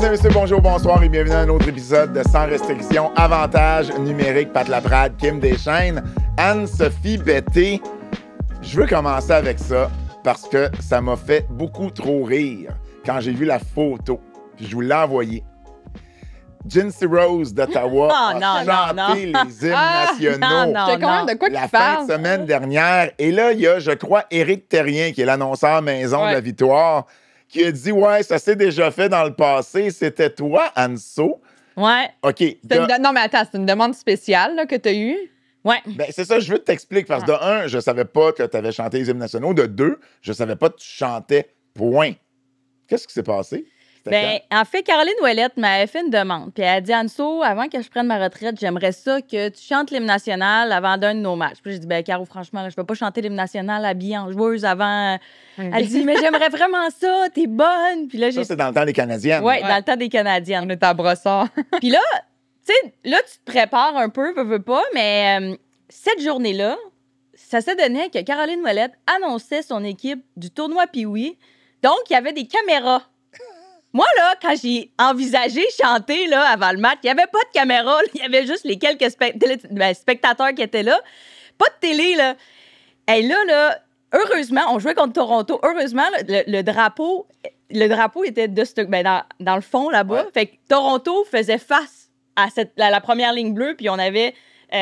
et messieurs, bonjour, bonsoir et bienvenue à un autre épisode de Sans restriction, avantage numérique, Pat Laprade, Kim Deschaines, Anne-Sophie Betté. Je veux commencer avec ça parce que ça m'a fait beaucoup trop rire quand j'ai vu la photo. Je vous l'ai envoyée. Jinsey Rose d'Ottawa a chanté les hymnes nationaux la fin de semaine dernière. Et là, il y a, je crois, Éric Terrien, qui est l'annonceur maison de la victoire, qui a dit « Ouais, ça s'est déjà fait dans le passé. C'était toi, Anso. » Ouais. OK. Non, mais attends, c'est une demande spéciale là, que tu as eue? Ouais. Ben, c'est ça, je veux t'expliquer. Parce que de un, je savais pas que tu avais chanté les hymnes nationaux. De deux, je savais pas que tu chantais. Point. Qu'est-ce qui s'est passé? Ben, en fait, Caroline Ouellette m'avait fait une demande. Puis elle a dit, Anso, avant que je prenne ma retraite, j'aimerais ça que tu chantes l'hymne national avant d'un de nos matchs. Puis j'ai dit, ben, Caro, franchement, là, je peux pas chanter l'hymne national habillée en joueuse avant. Elle dit, mais j'aimerais vraiment ça, t'es bonne. Puis là, ça, c'est dans le temps des Canadiennes. Oui, dans le temps des Canadiennes. On est à brossard. Puis là, tu sais, là, tu te prépares un peu, veux pas, mais cette journée-là, ça se donnait que Caroline Ouellette annonçait son équipe du tournoi Pee-Wee. Donc, il y avait des caméras. Moi, là, quand j'ai envisagé chanter là, avant le match, il n'y avait pas de caméra. Il y avait juste les quelques spectateurs qui étaient là. Pas de télé, là. Et là, heureusement, on jouait contre Toronto. Heureusement, là, le drapeau était dans le fond, là-bas. Ouais. Fait que Toronto faisait face à la première ligne bleue, puis on avait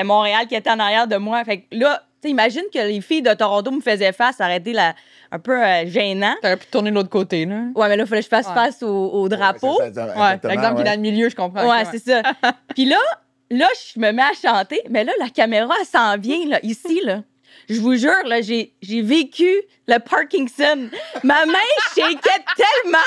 Montréal qui était en arrière de moi. Fait que là, tu sais, imagine que les filles de Toronto me faisaient face, ça aurait été un peu gênant. T'aurais pu tourner de l'autre côté, là. Ouais, mais là, il fallait que je fasse face au drapeau. Ouais, par exemple, qui est dans le milieu, je comprends. Ouais, c'est ça. Puis là, je me mets à chanter, mais là, la caméra, elle s'en vient, là, ici, là. Je vous jure, là, j'ai vécu le Parkinson. Ma main shakeait tellement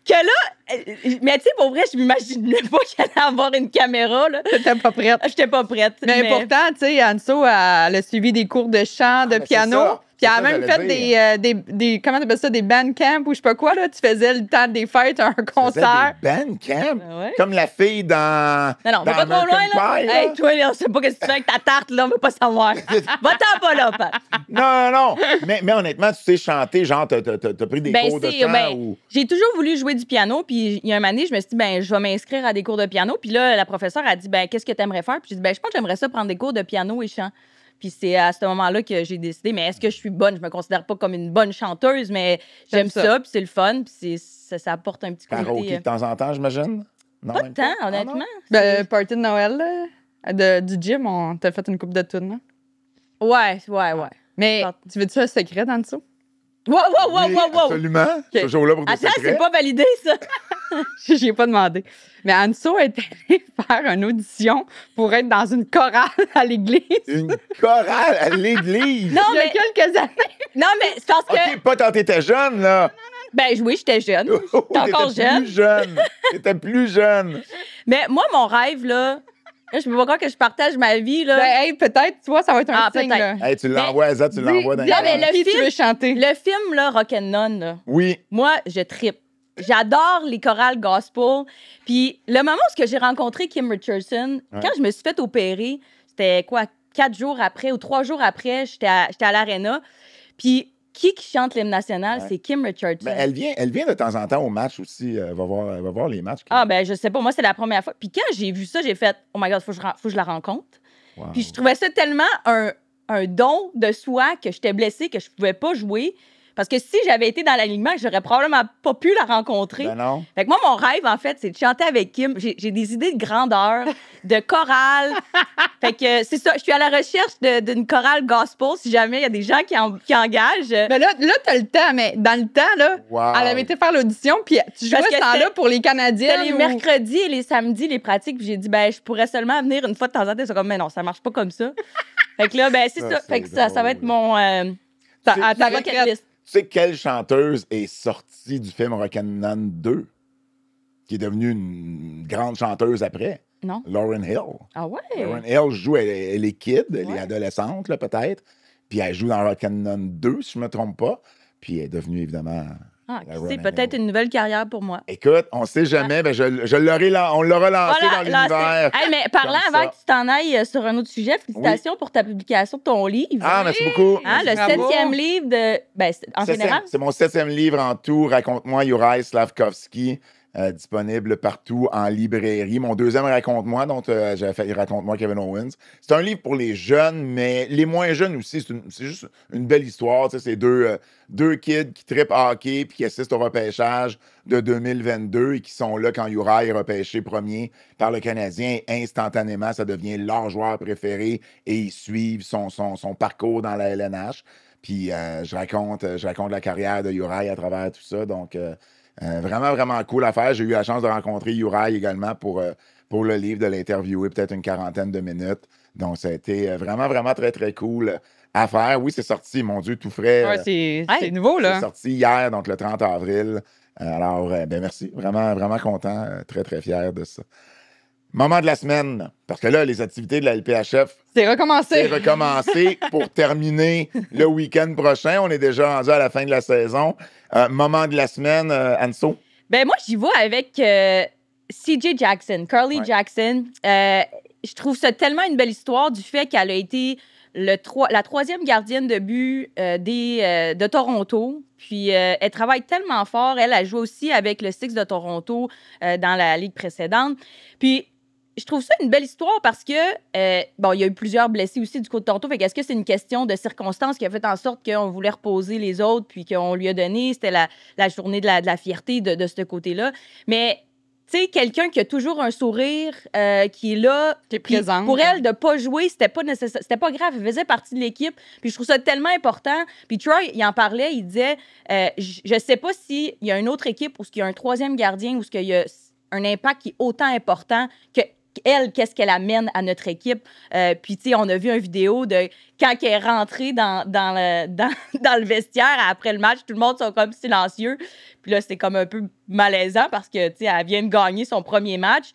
que là, mais tu sais, pour vrai, je m'imaginais pas qu'il allait avoir une caméra, là. T'étais pas prête. J'étais pas prête. Mais pourtant, tu sais, Anso, elle a suivi des cours de chant, de piano. Puis elle a même fait des comment t'appelles ça, des band camp ou je sais pas quoi, là. Tu faisais le temps des fêtes, un concert. Des band camp? Ouais. Comme la fille dans Non, va pas trop loin, là. Pie, Hey, toi, là, on sait pas ce que tu fais avec ta tarte, là. On veut pas savoir. Va-t'en pas là, Pat. Non. Mais honnêtement, tu sais chanter, genre, t'as pris des cours de chant ou... J'ai toujours voulu jouer du piano, puis il y a un année, je me suis dit, ben, je vais m'inscrire à des cours de piano. Puis là, la professeure a dit, ben, qu'est-ce que tu aimerais faire? Puis j'ai dit, ben, je pense que j'aimerais ça prendre des cours de piano et chant. Puis c'est à ce moment-là que j'ai décidé, mais est-ce que je suis bonne? Je me considère pas comme une bonne chanteuse, mais j'aime ça, puis c'est le fun, puis ça apporte un petit côté... Karaoké de temps en temps, j'imagine? Non, Pas de temps, honnêtement. Ben, party de Noël, là, du gym, on t'a fait une coupe de tunes, là. Ouais. Mais tu veux-tu un secret dans le dessous? Wow! Absolument. Okay. Toujours là pour des Attends, secrets. c'est pas validé, ça. J'y ai pas demandé. Mais Anso est allée faire une audition pour être dans une chorale à l'église. Une chorale à l'église. Non, Il y a mais... quelques années. Non, mais c'est parce que... OK, pas quand t'étais jeune, là. Ben oui, j'étais jeune. J'étais encore jeune. T'étais plus jeune. Mais moi, mon rêve, là, je peux pas croire que je partage ma vie, là. Ben, hey, peut-être, tu vois, ça va être un signe, peut-être. là. Hey, tu l'envoies à ça, tu l'envoies dans Dis- Non, mais dis- le qui tu film- veux chanter? Le film, là, Rock'n'None, là, Oui. moi, je trippe. J'adore les chorales gospel. Puis le moment où j'ai rencontré Kim Richardson, quand je me suis fait opérer, c'était quoi, 4 jours après ou 3 jours après, j'étais à l'Arena. Puis qui chante l'hymne national? Ouais. C'est Kim Richardson. Ben, elle vient de temps en temps au match aussi. Elle va voir les matchs. Ah, ben, je sais pas. Moi, c'est la première fois. Puis quand j'ai vu ça, j'ai fait, oh my God, faut que je la rencontre. Wow. Puis je trouvais ça tellement un don de soi que j'étais blessée, que je pouvais pas jouer. Parce que si j'avais été dans l'alignement, j'aurais probablement pas pu la rencontrer. Ben non. Fait que moi, mon rêve, en fait, c'est de chanter avec Kim. J'ai des idées de grandeur, de chorale. Fait que c'est ça. Je suis à la recherche d'une chorale gospel si jamais il y a des gens qui engagent. Mais là t'as le temps, mais dans le temps, là, Wow. elle avait été faire l'audition, puis tu jouais Parce que ce temps-là c'était- pour les Canadiens. C'était les mercredis et les samedis, les pratiques. Puis j'ai dit, ben, je pourrais seulement venir une fois de temps en temps. Ils sont comme, mais non, ça marche pas comme ça. Fait que là, ben, c'est ça. Fait que ça va être mon. C'est- ta bucket list. Tu sais quelle chanteuse est sortie du film Rock'n'None 2, qui est devenue une grande chanteuse après? Non. Lauryn Hill. Ah ouais? Lauryn Hill joue, elle est kid, elle Ouais. est adolescente, là, peut-être. Puis elle joue dans Rock'n'None 2, si je ne me trompe pas. Puis elle est devenue, évidemment... Ah, la c'est Lauryn peut-être Hill. une nouvelle carrière pour moi. Écoute, on ne sait jamais, ben on l'aura lancé dans l'univers. Hey, mais parlant comme ça. avant que tu t'en ailles sur un autre sujet, félicitations pour ta publication de ton livre. Ah, merci beaucoup. Hein, le Bravo. 7e livre de. Ben, en général. C'est mon 7e livre en tout. Raconte-moi, Juraj Slavkovski. disponible partout en librairie. Mon deuxième Raconte-moi, dont j'avais fait Raconte-moi Kevin Owens. C'est un livre pour les jeunes, mais les moins jeunes aussi. C'est juste une belle histoire. C'est deux kids qui trippent hockey puis qui assistent au repêchage de 2022 et qui sont là quand Uri est repêché premier par le Canadien. Instantanément, ça devient leur joueur préféré et ils suivent son parcours dans la LNH. Puis je raconte la carrière de Uri à travers tout ça. Donc, vraiment, vraiment cool à faire. J'ai eu la chance de rencontrer Uri également pour le livre, de l'interviewer peut-être une 40aine de minutes. Donc, ça a été vraiment, vraiment très, très cool à faire. Oui, c'est sorti, mon Dieu, tout frais. Ouais, c'est nouveau, là. C'est sorti hier, donc le 30 avril. Alors, merci. Vraiment, vraiment content. Très, très fier de ça. Moment de la semaine, parce que là, les activités de la LPHF... C'est recommencé. C'est recommencé pour terminer le week-end prochain. On est déjà rendu à la fin de la saison. Moment de la semaine, Anso? Ben moi, j'y vais avec CJ Jackson, Carly Jackson. Je trouve ça tellement une belle histoire du fait qu'elle a été la troisième gardienne de but de Toronto. Puis, elle travaille tellement fort. Elle a joué aussi avec le Six de Toronto dans la ligue précédente. Puis, je trouve ça une belle histoire parce que, il y a eu plusieurs blessés aussi du côté de Toronto. Fait qu'est-ce que c'est une question de circonstances qui a fait en sorte qu'on voulait reposer les autres puis qu'on lui a donné? C'était la journée de la fierté de ce côté-là. Mais, tu sais, quelqu'un qui a toujours un sourire, qui est là. Qui est présent. Pour elle, de ne pas jouer, c'était pas nécessaire. C'était pas grave. Elle faisait partie de l'équipe. Puis je trouve ça tellement important. Puis Troy, il en parlait. Il disait, je sais pas s'il y a une autre équipe où il y a un troisième gardien ou qu'il y a un impact qui est autant important que elle, qu'est-ce qu'elle amène à notre équipe. Puis, tu sais, on a vu une vidéo de quand elle est rentrée dans le vestiaire après le match, tout le monde sont comme silencieux. Puis là, c'est comme un peu malaisant parce que, tu sais, elle vient de gagner son premier match.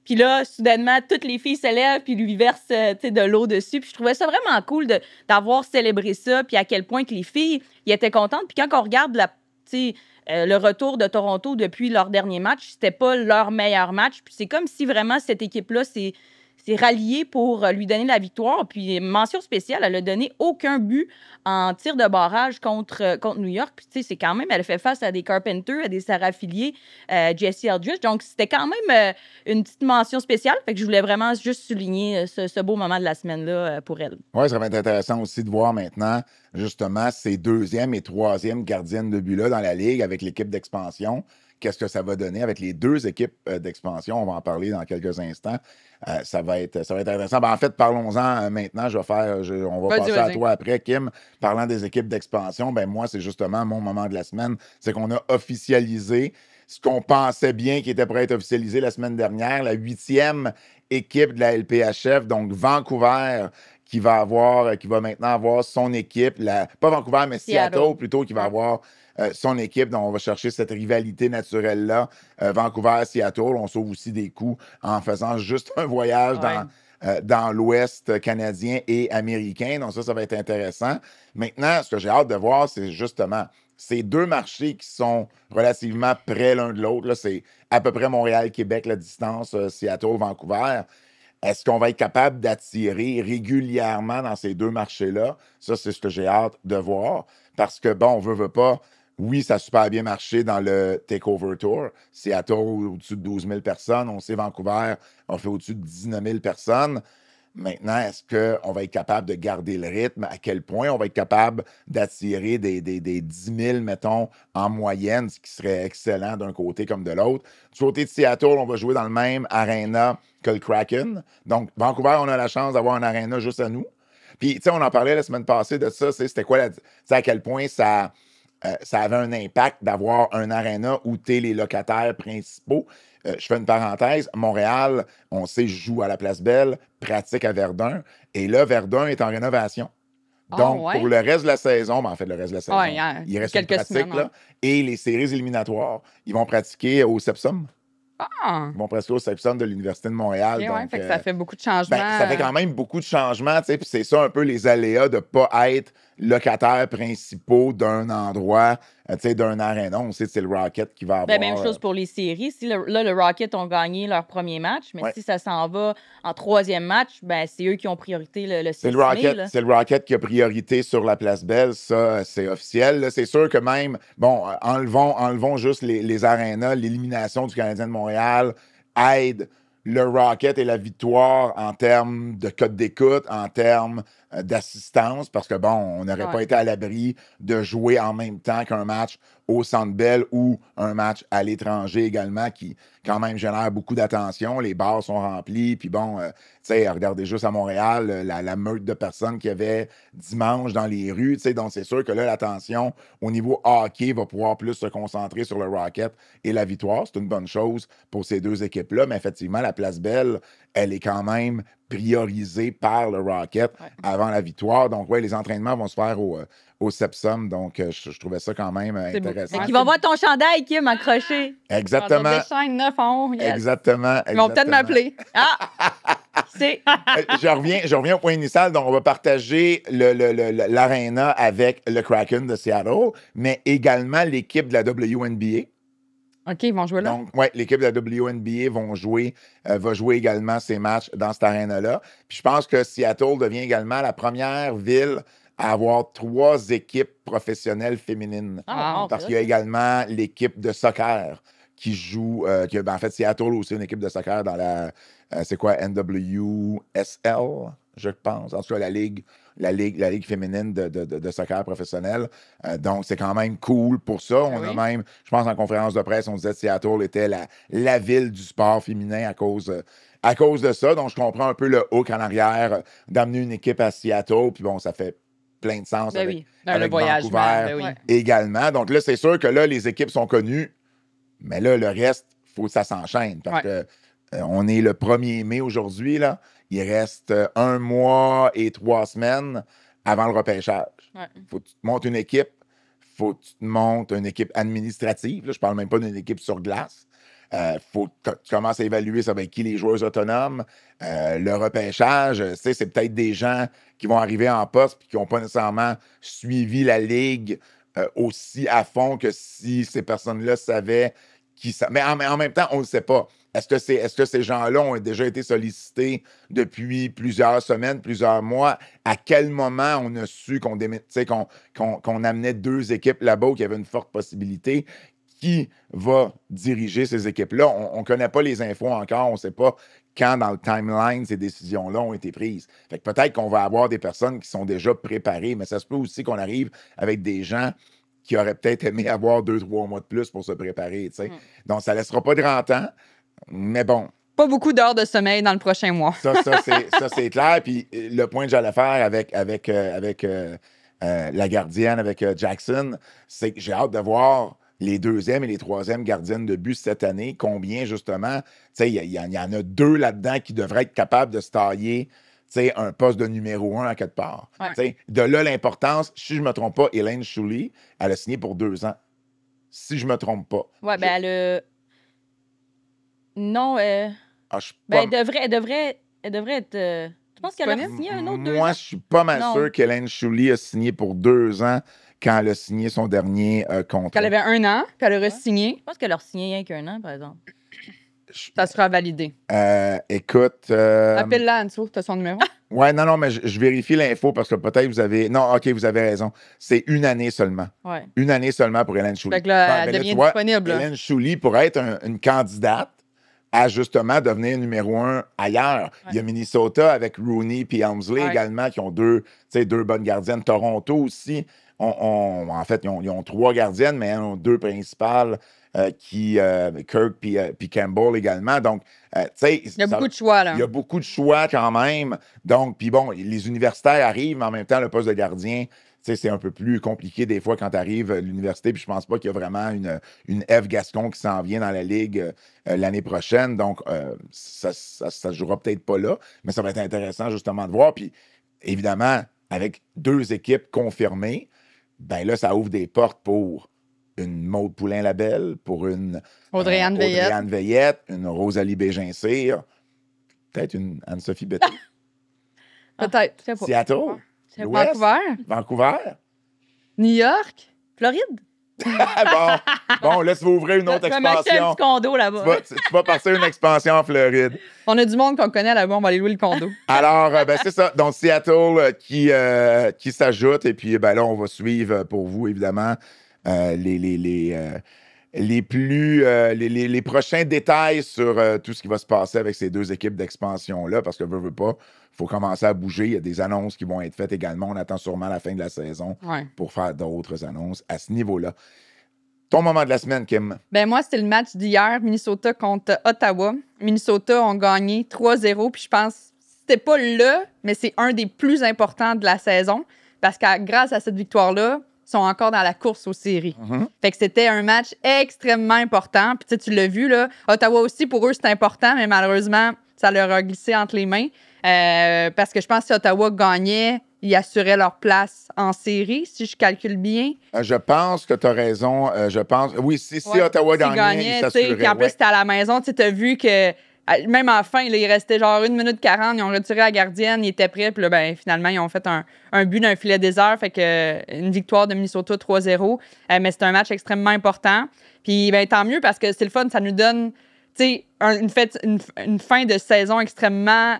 Puis là, soudainement, toutes les filles se lèvent puis lui versent, tu sais, de l'eau dessus. Puis je trouvais ça vraiment cool d'avoir célébré ça puis à quel point que les filles, ils étaient contentes. Puis quand on regarde le retour de Toronto depuis leur dernier match, c'était pas leur meilleur match. Puis c'est comme si vraiment cette équipe-là s'est ralliée pour lui donner la victoire. Puis mention spéciale, elle a donné aucun but en tir de barrage contre New York. Puis tu sais, c'est quand même, elle fait face à des Carpenter, à des Sarah-Filier, Jesse Aldridge. Donc c'était quand même une petite mention spéciale. Fait que je voulais vraiment juste souligner ce beau moment de la semaine-là pour elle. Oui, ça va être intéressant aussi de voir maintenant justement ces deuxième et troisième gardiennes de but-là dans la Ligue avec l'équipe d'expansion. Qu'est-ce que ça va donner avec les deux équipes d'expansion? On va en parler dans quelques instants. Ça va être intéressant. En fait, parlons-en maintenant. On va passer à toi après, Kim. Parlant des équipes d'expansion, moi, c'est justement mon moment de la semaine. C'est qu'on a officialisé ce qu'on pensait bien qui était prêt à être officialisé la semaine dernière, la 8e équipe de la LPHF, donc Vancouver, qui va maintenant avoir son équipe, pas Vancouver, mais Seattle plutôt, qui va avoir son équipe. Donc, on va chercher cette rivalité naturelle-là. Vancouver-Seattle, on sauve aussi des coups en faisant juste un voyage dans l'Ouest canadien et américain. Donc, ça va être intéressant. Maintenant, ce que j'ai hâte de voir, c'est justement ces deux marchés qui sont relativement près l'un de l'autre. Là, c'est à peu près Montréal-Québec, la distance, Seattle-Vancouver. Est-ce qu'on va être capable d'attirer régulièrement dans ces deux marchés-là? Ça, c'est ce que j'ai hâte de voir. Parce que, on veut pas. Oui, ça a super bien marché dans le Takeover Tour. Seattle, au-dessus de 12 000 personnes. On sait, Vancouver, on fait au-dessus de 19 000 personnes. Maintenant, est-ce qu'on va être capable de garder le rythme? À quel point on va être capable d'attirer des 10 000, mettons, en moyenne, ce qui serait excellent d'un côté comme de l'autre? Du côté de Seattle, on va jouer dans le même aréna que le Kraken. Donc, Vancouver, on a la chance d'avoir un aréna juste à nous. Puis, tu sais, on en parlait la semaine passée de ça. C'était quoi à quel point ça avait un impact d'avoir un aréna où tu es les locataires principaux. Je fais une parenthèse. Montréal, on sait, joue à la Place Belle, pratique à Verdun. Et là, Verdun est en rénovation. Donc, pour le reste de la saison, en fait, le reste de la saison, il reste une pratique. Semaines, là. Et les séries éliminatoires, ils vont pratiquer au Sepsum. Ils vont pratiquer au Sepsum de l'Université de Montréal. Donc, fait que ça fait beaucoup de changements. Ça fait quand même beaucoup de changements. Puis c'est ça un peu les aléas de ne pas être locataires principaux d'un endroit, d'un aréna. On sait que c'est le Rocket qui va avoir... Même chose pour les séries. Si le Rocket ont gagné leur premier match, mais si ça s'en va en troisième match, ben c'est eux qui ont priorité le 6 mai. C'est le Rocket qui a priorité sur la Place Belle. Ça, c'est officiel. C'est sûr que même... Bon, enlevons juste les arénas. L'élimination du Canadien de Montréal aide le Rocket et la victoire en termes de code d'écoute, en termes d'assistance, parce que, bon, on n'aurait pas été à l'abri de jouer en même temps qu'un match au Centre Bell ou un match à l'étranger également, qui, quand même, génère beaucoup d'attention. Les bars sont remplis, puis bon, tu sais, regardez juste à Montréal, la meute de personnes qu'il y avait dimanche dans les rues, tu sais, donc c'est sûr que là, l'attention au niveau hockey va pouvoir plus se concentrer sur le Rocket et la victoire. C'est une bonne chose pour ces deux équipes-là, mais effectivement, la Place Belle, elle est quand même priorisée par le Rocket avant la victoire. Donc, oui, les entraînements vont se faire au Sepsum. Donc, je trouvais ça quand même intéressant. Qui va voir ton chandail, Kim, accroché. Exactement. Des chaînes 9 en haut. Yes. Exactement. Ils vont peut-être m'appeler. Je reviens au point initial. Donc, on va partager l'aréna avec le Kraken de Seattle, mais également l'équipe de la WNBA. OK, ils vont jouer là. Donc, oui, l'équipe de la WNBA va jouer également ses matchs dans cette aréna-là. Puis je pense que Seattle devient également la première ville à avoir 3 équipes professionnelles féminines. Parce qu'il y a également l'équipe de soccer qui joue, en fait, Seattle aussi une équipe de soccer dans la, c'est quoi, NWSL, je pense. En tout cas, la ligue féminine de soccer professionnel. Donc, c'est quand même cool pour ça. On a même, je pense, en conférence de presse, on disait que Seattle était la ville du sport féminin à cause de ça. Donc, je comprends un peu le hook en arrière d'amener une équipe à Seattle. Puis bon, ça fait plein de sens avec le voyagement, Vancouver également. Donc là, c'est sûr que là, les équipes sont connues. Mais là, le reste, il faut que ça s'enchaîne. Parce que on est le 1er mai aujourd'hui, là. Il reste 1 mois et 3 semaines avant le repêchage. Faut que tu te montes une équipe. Faut que tu te montes une équipe administrative. Là, je parle même pas d'une équipe sur glace. Faut que tu commences à évaluer ça avec qui les joueurs autonomes. Le repêchage, c'est peut-être des gens qui vont arriver en poste et qui n'ont pas nécessairement suivi la ligue aussi à fond que si ces personnes-là savaient qui ça. Mais en même temps, on ne le sait pas. Est-ce que ces gens-là ont déjà été sollicités depuis plusieurs semaines, plusieurs mois? À quel moment on a su qu'on amenait 2 équipes là-bas où il y avait une forte possibilité? Qui va diriger ces équipes-là? On ne connaît pas les infos encore. On ne sait pas quand dans le timeline ces décisions-là ont été prises. Fait que peut-être qu'on va avoir des personnes qui sont déjà préparées, mais ça se peut aussi qu'on arrive avec des gens qui auraient peut-être aimé avoir 2-3 mois de plus pour se préparer. Donc, ça ne laissera pas de grand temps. Mais bon. Pas beaucoup d'heures de sommeil dans le prochain mois. Ça, c'est clair. Puis le point que j'allais faire avec la gardienne, avec Jackson, c'est que j'ai hâte de voir les 2e et les 3e gardiennes de but cette année. Combien, justement, il y en a 2 là-dedans qui devraient être capables de se tailler un poste de numéro 1 à quelque part. De là, l'importance, si je ne me trompe pas, Elaine Shuley, elle a signé pour 2 ans. Si je ne me trompe pas. Oui, ben elle a... Non, elle devrait être... Tu penses qu'elle a signé un autre 2 ans? Moi, je suis pas mal sûr qu'Elaine Shuley a signé pour 2 ans quand elle a signé son dernier contrat. Qu'elle avait 1 an, puis elle a re-signé. Je pense qu'elle a signé rien qu'1 an, par exemple. Ça sera validé. Écoute... Appelle-la, Anso, tu as son numéro? Ouais, non, mais je vérifie l'info parce que peut-être vous avez... Non, OK, vous avez raison. C'est 1 année seulement. 1 année seulement pour Elaine Shuley. Fait que là, elle devient disponible. Elaine Shuley pourrait être une candidate à justement devenir numéro 1 ailleurs. Il y a Minnesota avec Rooney et Helmsley également qui ont 2 bonnes gardiennes. Toronto aussi. En fait, ils ont 3 gardiennes, mais ils ont 2 principales. Kirk puis Campbell également. Donc, il y a beaucoup de choix, là. Il y a beaucoup de choix quand même. Donc, puis bon, les universitaires arrivent, mais en même temps, le poste de gardien, c'est un peu plus compliqué des fois quand tu arrives à l'université. Puis je pense pas qu'il y a vraiment une F. Gascon qui s'en vient dans la Ligue l'année prochaine. Donc, ça se jouera peut-être pas là, mais ça va être intéressant justement de voir. Puis, évidemment, avec 2 équipes confirmées, ben là, ça ouvre des portes pour une Maude Poulain-Labelle, pour une Audrey-Anne Veillette, une Rosalie Bégin-Cyr, peut-être une Anne-Sophie Betté. Peut-être. Seattle? C'est L'Ouest? Vancouver? Vancouver? New York? Floride? Bon, là, tu vas ouvrir une autre Je vais m'acheter un expansion. petit condo là-bas. Tu vas partir une expansion en Floride. On a du monde qu'on connaît là-bas, on va aller louer le condo. Alors, c'est ça. Donc, Seattle qui s'ajoute. Et puis, là, on va suivre pour vous, évidemment, les prochains détails sur tout ce qui va se passer avec ces deux équipes d'expansion-là. Parce que, veut pas, il faut commencer à bouger. Il y a des annonces qui vont être faites également. On attend sûrement la fin de la saison pour faire d'autres annonces à ce niveau-là. Ton moment de la semaine, Kim. Ben moi, c'était le match d'hier, Minnesota contre Ottawa. Minnesota ont gagné 3-0, puis je pense que c'était pas mais c'est un des plus importants de la saison, parce que grâce à cette victoire-là, ils sont encore dans la course aux séries. Fait que c'était un match extrêmement important. Puis tu l'as vu, là, Ottawa aussi, pour eux, c'est important, mais malheureusement, ça leur a glissé entre les mains. Parce que je pense que si Ottawa gagnait, ils assuraient leur place en série, si je calcule bien. Je pense que tu as raison. Oui, si Ottawa gagnait, ils s'assuraient. Puis en plus, c'était à la maison. Tu as vu que même en fin, là, il restait genre 1 minute 40. Ils ont retiré la gardienne, ils étaient prêts. Puis là, finalement, ils ont fait un but d'un filet désert. Fait que une victoire de Minnesota 3-0. Mais c'est un match extrêmement important. Puis tant mieux parce que c'est le fun. Ça nous donne une fin de saison extrêmement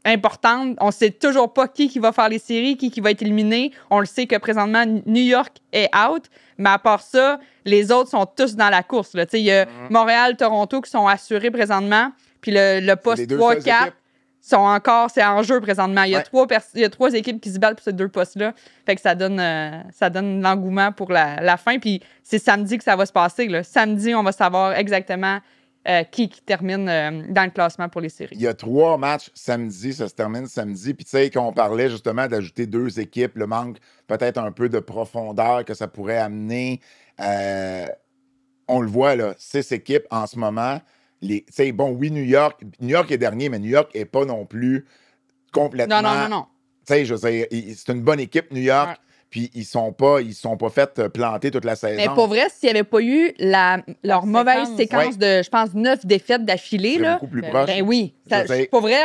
importante. On ne sait toujours pas qui va faire les séries, qui va être éliminé. On le sait que présentement, New York est out. Mais à part ça, les autres sont tous dans la course. Il y a Montréal, Toronto qui sont assurés présentement. Puis le poste 3-4 sont encore, c'est en jeu présentement. Il y a trois équipes qui se battent pour ces deux postes-là. Fait que ça donne l'engouement pour la fin. Puis c'est samedi que ça va se passer. Là. Samedi, on va savoir exactement qui termine dans le classement pour les séries. Il y a 3 matchs samedi, ça se termine samedi. Puis tu sais, quand on parlait justement d'ajouter 2 équipes, le manque peut-être un peu de profondeur que ça pourrait amener, on le voit, là, 6 équipes en ce moment. New York est dernier, mais New York n'est pas non plus complètement... Non. Tu sais, je veux dire, c'est une bonne équipe, New York. Ouais. Puis ils sont pas fait planter toute la saison. Mais pour vrai, s'il n'y avait pas eu leur mauvaise séquence de, je pense, 9 défaites d'affilée, là, beaucoup plus proche. Oui. Pour vrai,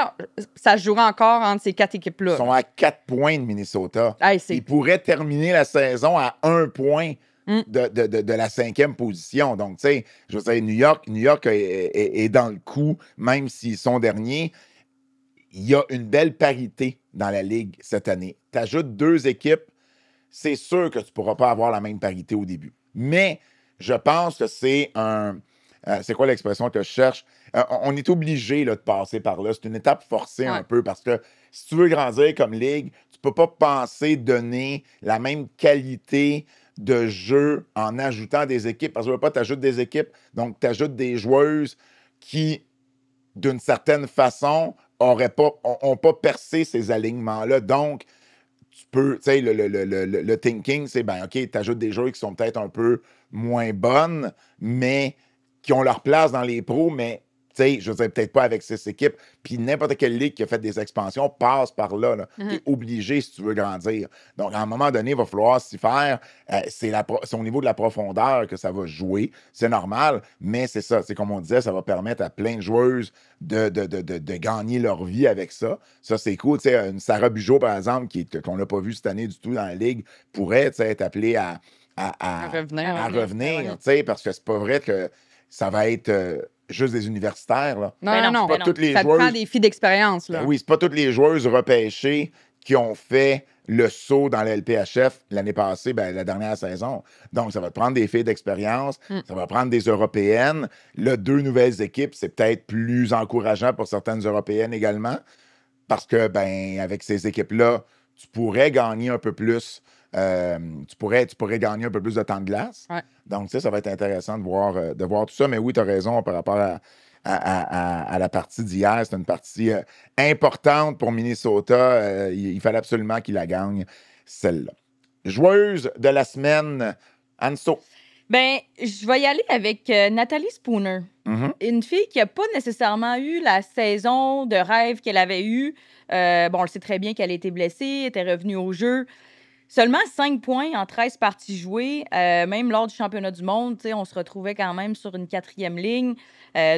ça se jouerait encore entre ces 4 équipes-là. Ils sont à 4 points de Minnesota. Ils pourraient terminer la saison à 1 point de la 5e position. Donc, tu sais, je veux dire, New York est dans le coup, même s'ils sont derniers. Il y a une belle parité dans la Ligue cette année. Tu ajoutes 2 équipes, c'est sûr que tu ne pourras pas avoir la même parité au début. Mais je pense que c'est c'est quoi l'expression que je cherche? On est obligé là, de passer par là. C'est une étape forcée un peu parce que si tu veux grandir comme ligue, tu ne peux pas penser donner la même qualité de jeu en ajoutant des équipes. Parce que tu ajoutes des équipes, donc tu ajoutes des joueuses qui, d'une certaine façon, n'ont pas percé ces alignements-là. Donc, tu peux, tu sais, le thinking, c'est, OK, tu ajoutes des joueurs qui sont peut-être un peu moins bonnes, mais qui ont leur place dans les pros, mais, tu sais, je veux dire, peut-être pas avec 6 équipes. Puis n'importe quelle ligue qui a fait des expansions passe par là. Tu es obligé si tu veux grandir. Donc, à un moment donné, il va falloir s'y faire. C'est au niveau de la profondeur que ça va jouer. C'est normal, mais c'est ça. C'est comme on disait, ça va permettre à plein de joueuses de gagner leur vie avec ça. Ça, c'est cool. Tu sais, une Sarah Bugeaud, par exemple, qu'on n'a pas vu cette année du tout dans la ligue, pourrait être appelée à revenir, tu sais, parce que c'est pas vrai que ça va être juste des universitaires. Là. Non. Pas toutes les ça joueuses, prend des filles d'expérience. Là. Oui, c'est pas toutes les joueuses repêchées qui ont fait le saut dans la LPHF l'année passée, la dernière saison. Donc, ça va prendre des filles d'expérience, ça va prendre des Européennes. Là, 2 nouvelles équipes, c'est peut-être plus encourageant pour certaines Européennes également, parce que, avec ces équipes-là, tu pourrais gagner un peu plus. Tu pourrais gagner un peu plus de temps de glace. Ouais. Donc, ça va être intéressant de voir tout ça. Mais oui, tu as raison par rapport à la partie d'hier. C'est une partie importante pour Minnesota. Il fallait absolument qu'il la gagne, celle-là. Joueuse de la semaine, Anso. Je vais y aller avec Nathalie Spooner. Une fille qui n'a pas nécessairement eu la saison de rêve qu'elle avait eue. On le sait très bien qu'elle a été blessée, était revenue au jeu. Seulement 5 points en 13 parties jouées. Même lors du championnat du monde, on se retrouvait quand même sur une 4e ligne.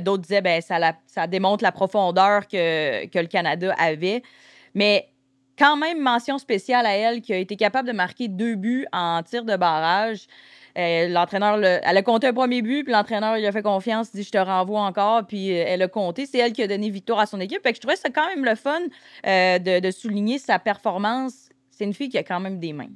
D'autres disaient ça démontre la profondeur que le Canada avait. Mais quand même mention spéciale à elle qui a été capable de marquer 2 buts en tir de barrage. L'entraîneur, elle a compté un premier but, puis l'entraîneur il a fait confiance, il dit je te renvoie encore, puis elle a compté. C'est elle qui a donné victoire à son équipe. Fait que je trouvais ça quand même le fun de souligner sa performance. C'est une fille qui a quand même des mains.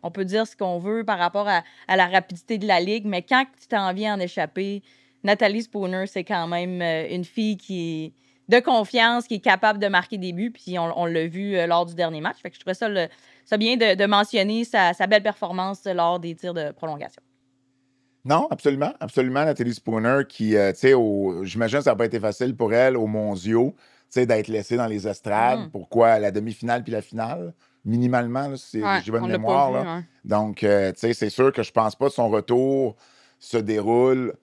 On peut dire ce qu'on veut par rapport à la rapidité de la ligue, mais quand tu t'en viens en échapper, Nathalie Spooner, c'est quand même une fille qui est de confiance, qui est capable de marquer des buts, puis on l'a vu lors du dernier match. Fait que je trouvais ça bien de mentionner sa belle performance lors des tirs de prolongation. Non, absolument. Absolument, Nathalie Spooner, qui, j'imagine que ça n'a pas été facile pour elle aux mondiaux, d'être laissée dans les estrades. Pourquoi la demi-finale puis la finale? Minimalement, là, si j'ai bonne mémoire. Pas vu, là. Donc, c'est sûr que je pense pas que son retour se déroule.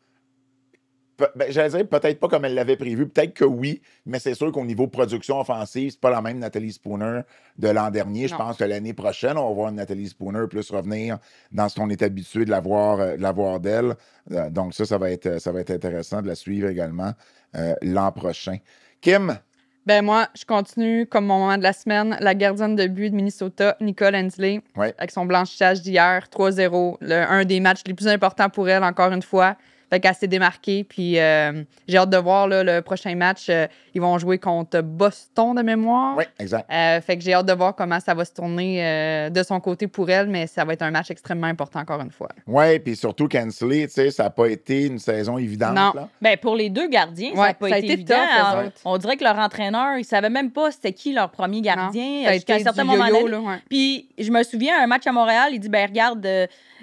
J'allais dire peut-être pas comme elle l'avait prévu, peut-être que oui, mais c'est sûr qu'au niveau production offensive, c'est pas la même Nathalie Spooner de l'an dernier. Je pense que l'année prochaine, on va voir une Nathalie Spooner plus revenir dans ce qu'on est habitué de la voir d'elle. Donc ça va être intéressant de la suivre également l'an prochain. Kim? Ben moi, je continue comme mon moment de la semaine. La gardienne de but de Minnesota, Nicole Hensley, avec son blanchissage d'hier, 3-0, un des matchs les plus importants pour elle, encore une fois. Fait qu'elle s'est démarquée. Puis j'ai hâte de voir là, le prochain match. Ils vont jouer contre Boston de mémoire. Oui, exact. Fait que j'ai hâte de voir comment ça va se tourner de son côté pour elle, mais ça va être un match extrêmement important encore une fois. Oui, puis surtout Hensley, ça n'a pas été une saison évidente. Non. Là. Ben, pour les deux gardiens, ça n'a pas été évident. On dirait que leur entraîneur, il ne savait même pas c'était qui leur premier gardien jusqu'à un certain moment donné. Puis je me souviens, un match à Montréal, il dit ben regarde,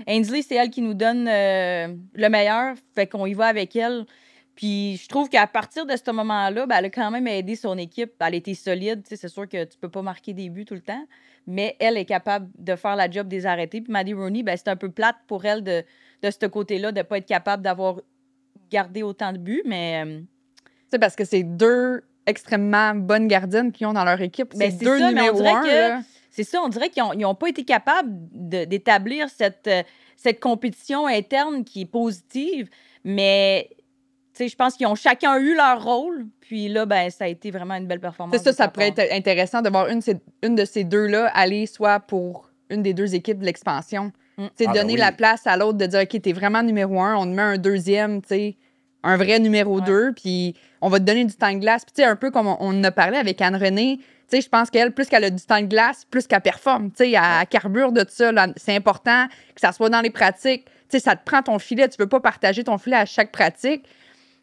Ainsley, c'est elle qui nous donne le meilleur, fait qu'on y va avec elle. Puis je trouve qu'à partir de ce moment-là, ben, elle a quand même aidé son équipe. Elle était solide. C'est sûr que tu peux pas marquer des buts tout le temps, mais elle est capable de faire la job des arrêtés. Puis Maddie Rooney, ben, c'est un peu plate pour elle de ce côté-là, de ne pas être capable d'avoir gardé autant de buts, mais... C'est parce que c'est deux extrêmement bonnes gardiennes qui ont dans leur équipe. C'est deux numéros un. C'est ça, on dirait qu'ils n'ont pas été capables d'établir cette compétition interne qui est positive, mais je pense qu'ils ont chacun eu leur rôle, puis là, ben, ça a été vraiment une belle performance. C'est ça pourrait être intéressant de voir une de ces deux-là aller soit pour une des deux équipes de l'expansion. Donner la place à l'autre, de dire, OK, t'es vraiment numéro un, on te met un deuxième, un vrai numéro 2, puis on va te donner du temps de glace. Puis un peu comme on en a parlé avec Anne-Renée, je pense qu'elle, plus qu'elle a du temps de glace, plus qu'elle performe. Elle carbure de ça. C'est important que ça soit dans les pratiques. Ça te prend ton filet. Tu veux pas partager ton filet à chaque pratique.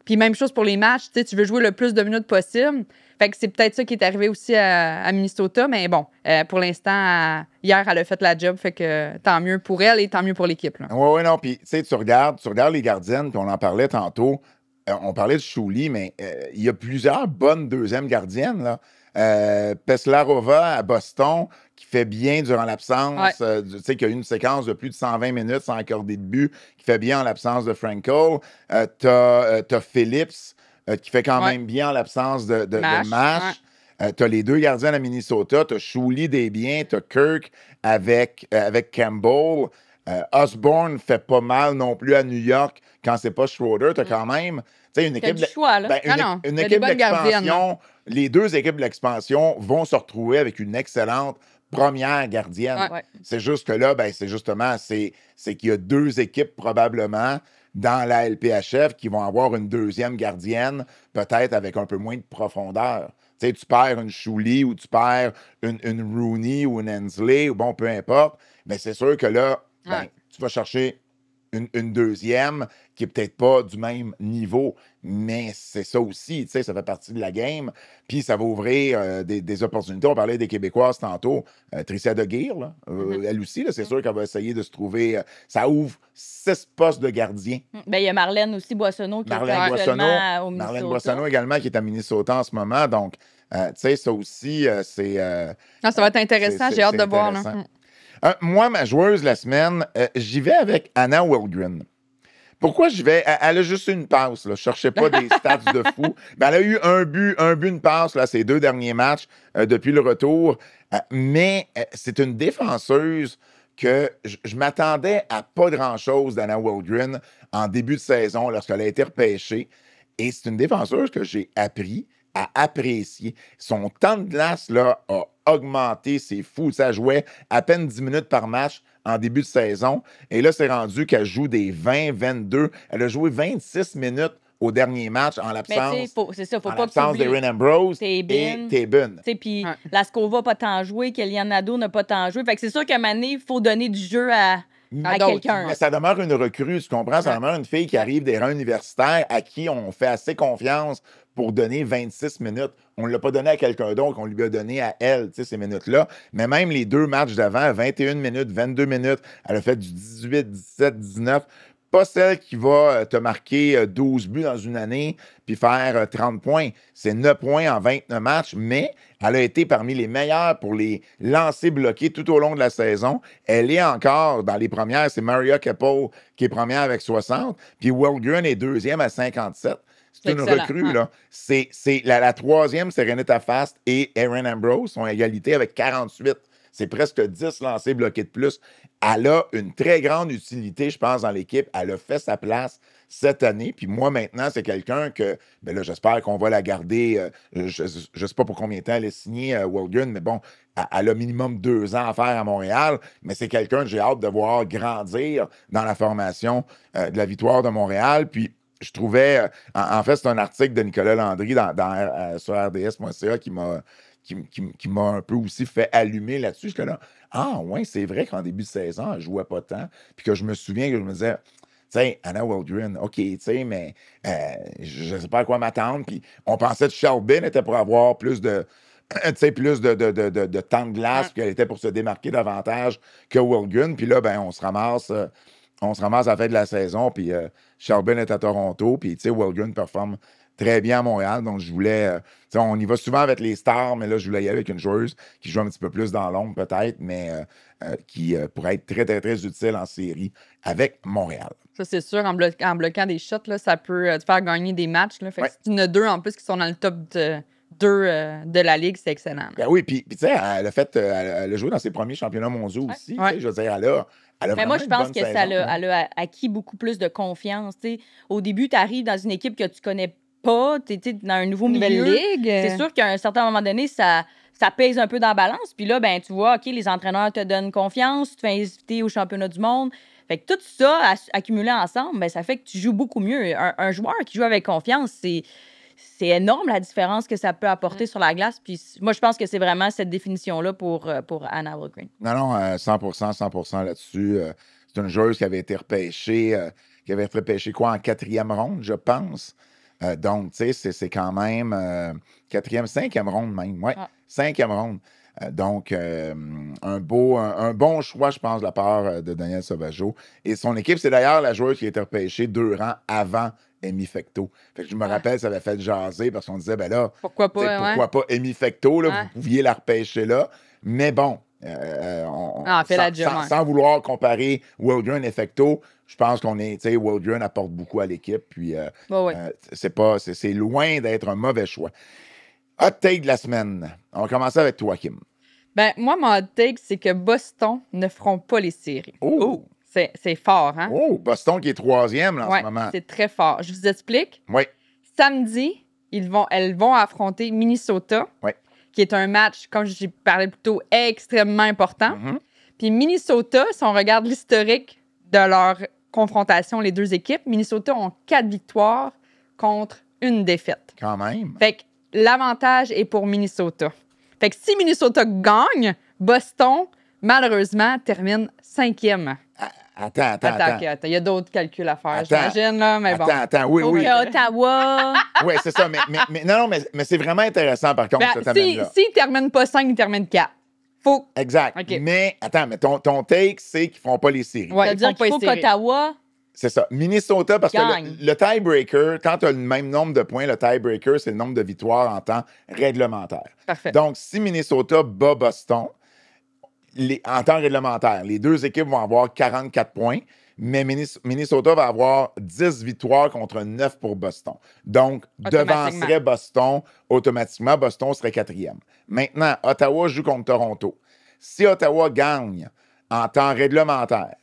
Puis même chose pour les matchs. Tu veux jouer le plus de minutes possible. Fait que c'est peut-être ça qui est arrivé aussi à Minnesota. Mais bon, pour l'instant, hier, elle a fait la job. Fait que tant mieux pour elle et tant mieux pour l'équipe. Oui, non. Puis tu regardes les gardiennes, puis on en parlait tantôt. On parlait de Chouli, mais il y a plusieurs bonnes deuxièmes gardiennes, là. Peslarova à Boston, qui fait bien durant l'absence, qui a eu une séquence de plus de 120 minutes sans accorder de but, qui fait bien en l'absence de Frankel. T'as Phillips, qui fait quand même bien en l'absence de Mash. T'as les deux gardiens à Minnesota, t'as Chouli des biens, t'as Kirk avec Campbell. Osborne fait pas mal non plus à New York quand c'est pas Schroeder. T'as quand même une équipe une équipe d'expansion. Les deux équipes de l'expansion vont se retrouver avec une excellente première gardienne. C'est juste que là, c'est qu'il y a deux équipes probablement dans la LPHF qui vont avoir une deuxième gardienne, peut-être avec un peu moins de profondeur. Tu perds une Chouli ou tu perds une Rooney ou une Hensley, ou bon, peu importe. Mais c'est sûr que là, tu vas chercher une deuxième qui est peut-être pas du même niveau, mais c'est ça aussi, ça fait partie de la game. Puis ça va ouvrir des opportunités. On parlait des Québécoises tantôt. Tricia Deguire, là, elle aussi, là, c'est sûr qu'elle va essayer de se trouver... ça ouvre 6 postes de gardien. Il y a Marlène aussi Boissonneau qui est actuellement au Minnesota. Marlène Boissonneau également qui est à Minnesota en ce moment. Donc, ça aussi, c'est... ça va être intéressant. J'ai hâte de voir. Là. Moi, ma joueuse la semaine, j'y vais avec Anna Wildgren. Pourquoi j'y vais? Elle a juste une passe. Là. Je ne cherchais pas des stats de fou. Ben, elle a eu un but, une passe, là, ces 2 derniers matchs depuis le retour. Mais c'est une défenseuse que je m'attendais à pas grand-chose d'Anna Wildgren en début de saison lorsqu'elle a été repêchée. Et c'est une défenseuse que j'ai appris à apprécier. Son temps de glace là, a augmenté, c'est fou. Ça jouait à peine 10 minutes par match en début de saison. Et là, c'est rendu qu'elle joue des 20, 22. Elle a joué 26 minutes au dernier match en Mais l'absence, tu sais, c'est ça, faut en pas que l'absence tu oublies. d'Erin Ambrose et Tabin. Tabin. Puis Ouais. Laskova n'a pas tant joué, Kellyanne Nadeau n'a pas tant joué. Fait que c'est sûr qu'à un moment donné, il faut donner du jeu à d'autres. quelqu'un. Mais ça demeure une recrue, tu comprends? Ça Ouais. demeure une fille qui arrive des rangs universitaires à qui on fait assez confiance pour donner 26 minutes. On ne l'a pas donné à quelqu'un d'autre, on lui a donné à elle, tu sais, ces minutes-là. Mais même les 2 matchs d'avant, 21 minutes, 22 minutes, elle a fait du 18, 17, 19. Pas celle qui va te marquer 12 buts dans une année puis faire 30 points. C'est 9 points en 29 matchs, mais elle a été parmi les meilleures pour les lancers bloqués tout au long de la saison. Elle est encore dans les premières. C'est Maria Keppel qui est première avec 60, puis Wellgren est deuxième à 57. C'est une Excellent, recrue, ouais. là. C'est la troisième, c'est Renata Fast et Erin Ambrose sont à égalité avec 48. C'est presque 10 lancers bloqués de plus. Elle a une très grande utilité, je pense, dans l'équipe. Elle a fait sa place cette année. Puis moi, maintenant, c'est quelqu'un que, ben là, j'espère qu'on va la garder. Je ne sais pas pour combien de temps elle est signée, Wellgren, mais bon, elle a minimum 2 ans à faire à Montréal. Mais c'est quelqu'un que j'ai hâte de voir grandir dans la formation de la Victoire de Montréal. Puis je trouvais, en fait, c'est un article de Nicolas Landry sur RDS.ca qui m'a un peu aussi fait allumer là-dessus. J'étais là, ah ouais, c'est vrai qu'en début de saison, elle ne jouait pas tant. Puis que je me souviens que je me disais, tu sais, Anna Wellgren, OK, tu sais, mais je ne sais pas à quoi m'attendre. Puis on pensait que Shelby était pour avoir plus de, tu sais, plus de temps de glace, puis qu'elle était pour se démarquer davantage que Wellgren. Puis là, ben, on se ramasse à la fin de la saison, puis Shelby est à Toronto, puis tu sais, Wellgren performe très bien à Montréal. Donc, je voulais. On y va souvent avec les stars, mais là, je voulais y aller avec une joueuse qui joue un petit peu plus dans l'ombre, peut-être, mais qui pourrait être très, très, très utile en série avec Montréal. Ça, c'est sûr, en bloquant des shots, là, ça peut te faire gagner des matchs. Là. Fait que Ouais. si tu en as 2 en plus qui sont dans le top 2 de la Ligue, c'est excellent. Là. Ben oui, puis tu sais, elle a joué dans ses premiers championnats mondiaux aussi. Ouais. Tu sais, je veux dire, elle a Mais moi, je vraiment pense une que bonne ça saison, hein. elle a acquis beaucoup plus de confiance. Tu sais. Au début, tu arrives dans une équipe que tu connais pas, tu es dans un nouveau Nouvelle milieu. Ligue. C'est sûr qu'à un certain moment donné, ça pèse un peu dans la balance. Puis là, ben, tu vois, OK, les entraîneurs te donnent confiance, tu te fais inviter au championnat du monde. Fait que tout ça accumulé ensemble, ben, ça fait que tu joues beaucoup mieux. Un joueur qui joue avec confiance, c'est énorme la différence que ça peut apporter sur la glace. Puis moi, je pense que c'est vraiment cette définition-là pour Anna Wellgren. Non, 100% là-dessus. C'est une joueuse qui avait été repêchée, quoi, en 4e ronde, je pense. Donc, tu sais, c'est quand même 4e, 5e ronde même. Ouais, Ah. 5e ronde. Donc, un bon choix, je pense, de la part de Daniel Sauvageau. Et son équipe, c'est d'ailleurs la joueuse qui a été repêchée 2 rangs avant Amy Fecteau. Fait que je me rappelle, ça avait fait jaser parce qu'on disait, ben là, Pourquoi tu sais, pas, ouais. pourquoi pas Amy Fecteau, là, Ouais. vous pouviez la repêcher là. Mais bon, fait la job, ouais. sans vouloir comparer Wellgren et Fecteau, je pense qu'on est, tu sais, Wellgren apporte beaucoup à l'équipe, puis Ouais. c'est loin d'être un mauvais choix. Hot take de la semaine. On va commencer avec toi, Kim. Ben, moi, mon hot take, c'est que Boston ne feront pas les séries. Oh! C'est fort, hein? Oh, Boston qui est 3e là, en Ouais, ce moment. c'est très fort. Je vous explique. Oui, Samedi, elles vont affronter Minnesota, Ouais. qui est un match, comme j'ai parlé plus tôt, extrêmement important. Mhm. Puis Minnesota, si on regarde l'historique de leur confrontation, les 2 équipes, Minnesota ont 4 victoires contre 1 défaite. Quand même. Fait que l'avantage est pour Minnesota. Fait que si Minnesota gagne, Boston, malheureusement, termine 5e. Attends. Il y a d'autres calculs à faire, Attends. j'imagine, là, mais bon. Attends, oui. Donc, Ottawa. Oui, c'est ça. Mais c'est vraiment intéressant, par contre, Ben, cette amène-là. s'ils ne terminent pas 5, ils terminent 4. Faut. Exact. OK. Mais, attends, mais ton take, c'est qu'ils ne feront pas les séries. Ouais, ils C'est-à-dire font pas qu'il faut les séries. qu'Ottawa. C'est ça. Minnesota, parce Gagne. que le tiebreaker, quand tu as le même nombre de points, le tiebreaker, c'est le nombre de victoires en temps réglementaire. Parfait. Donc, si Minnesota bat Boston, en temps réglementaire, les 2 équipes vont avoir 44 points, mais Minnesota va avoir 10 victoires contre 9 pour Boston. Donc, Automatiquement. devancerait Boston, automatiquement, Boston serait 4e. Maintenant, Ottawa joue contre Toronto. Si Ottawa gagne en temps réglementaire,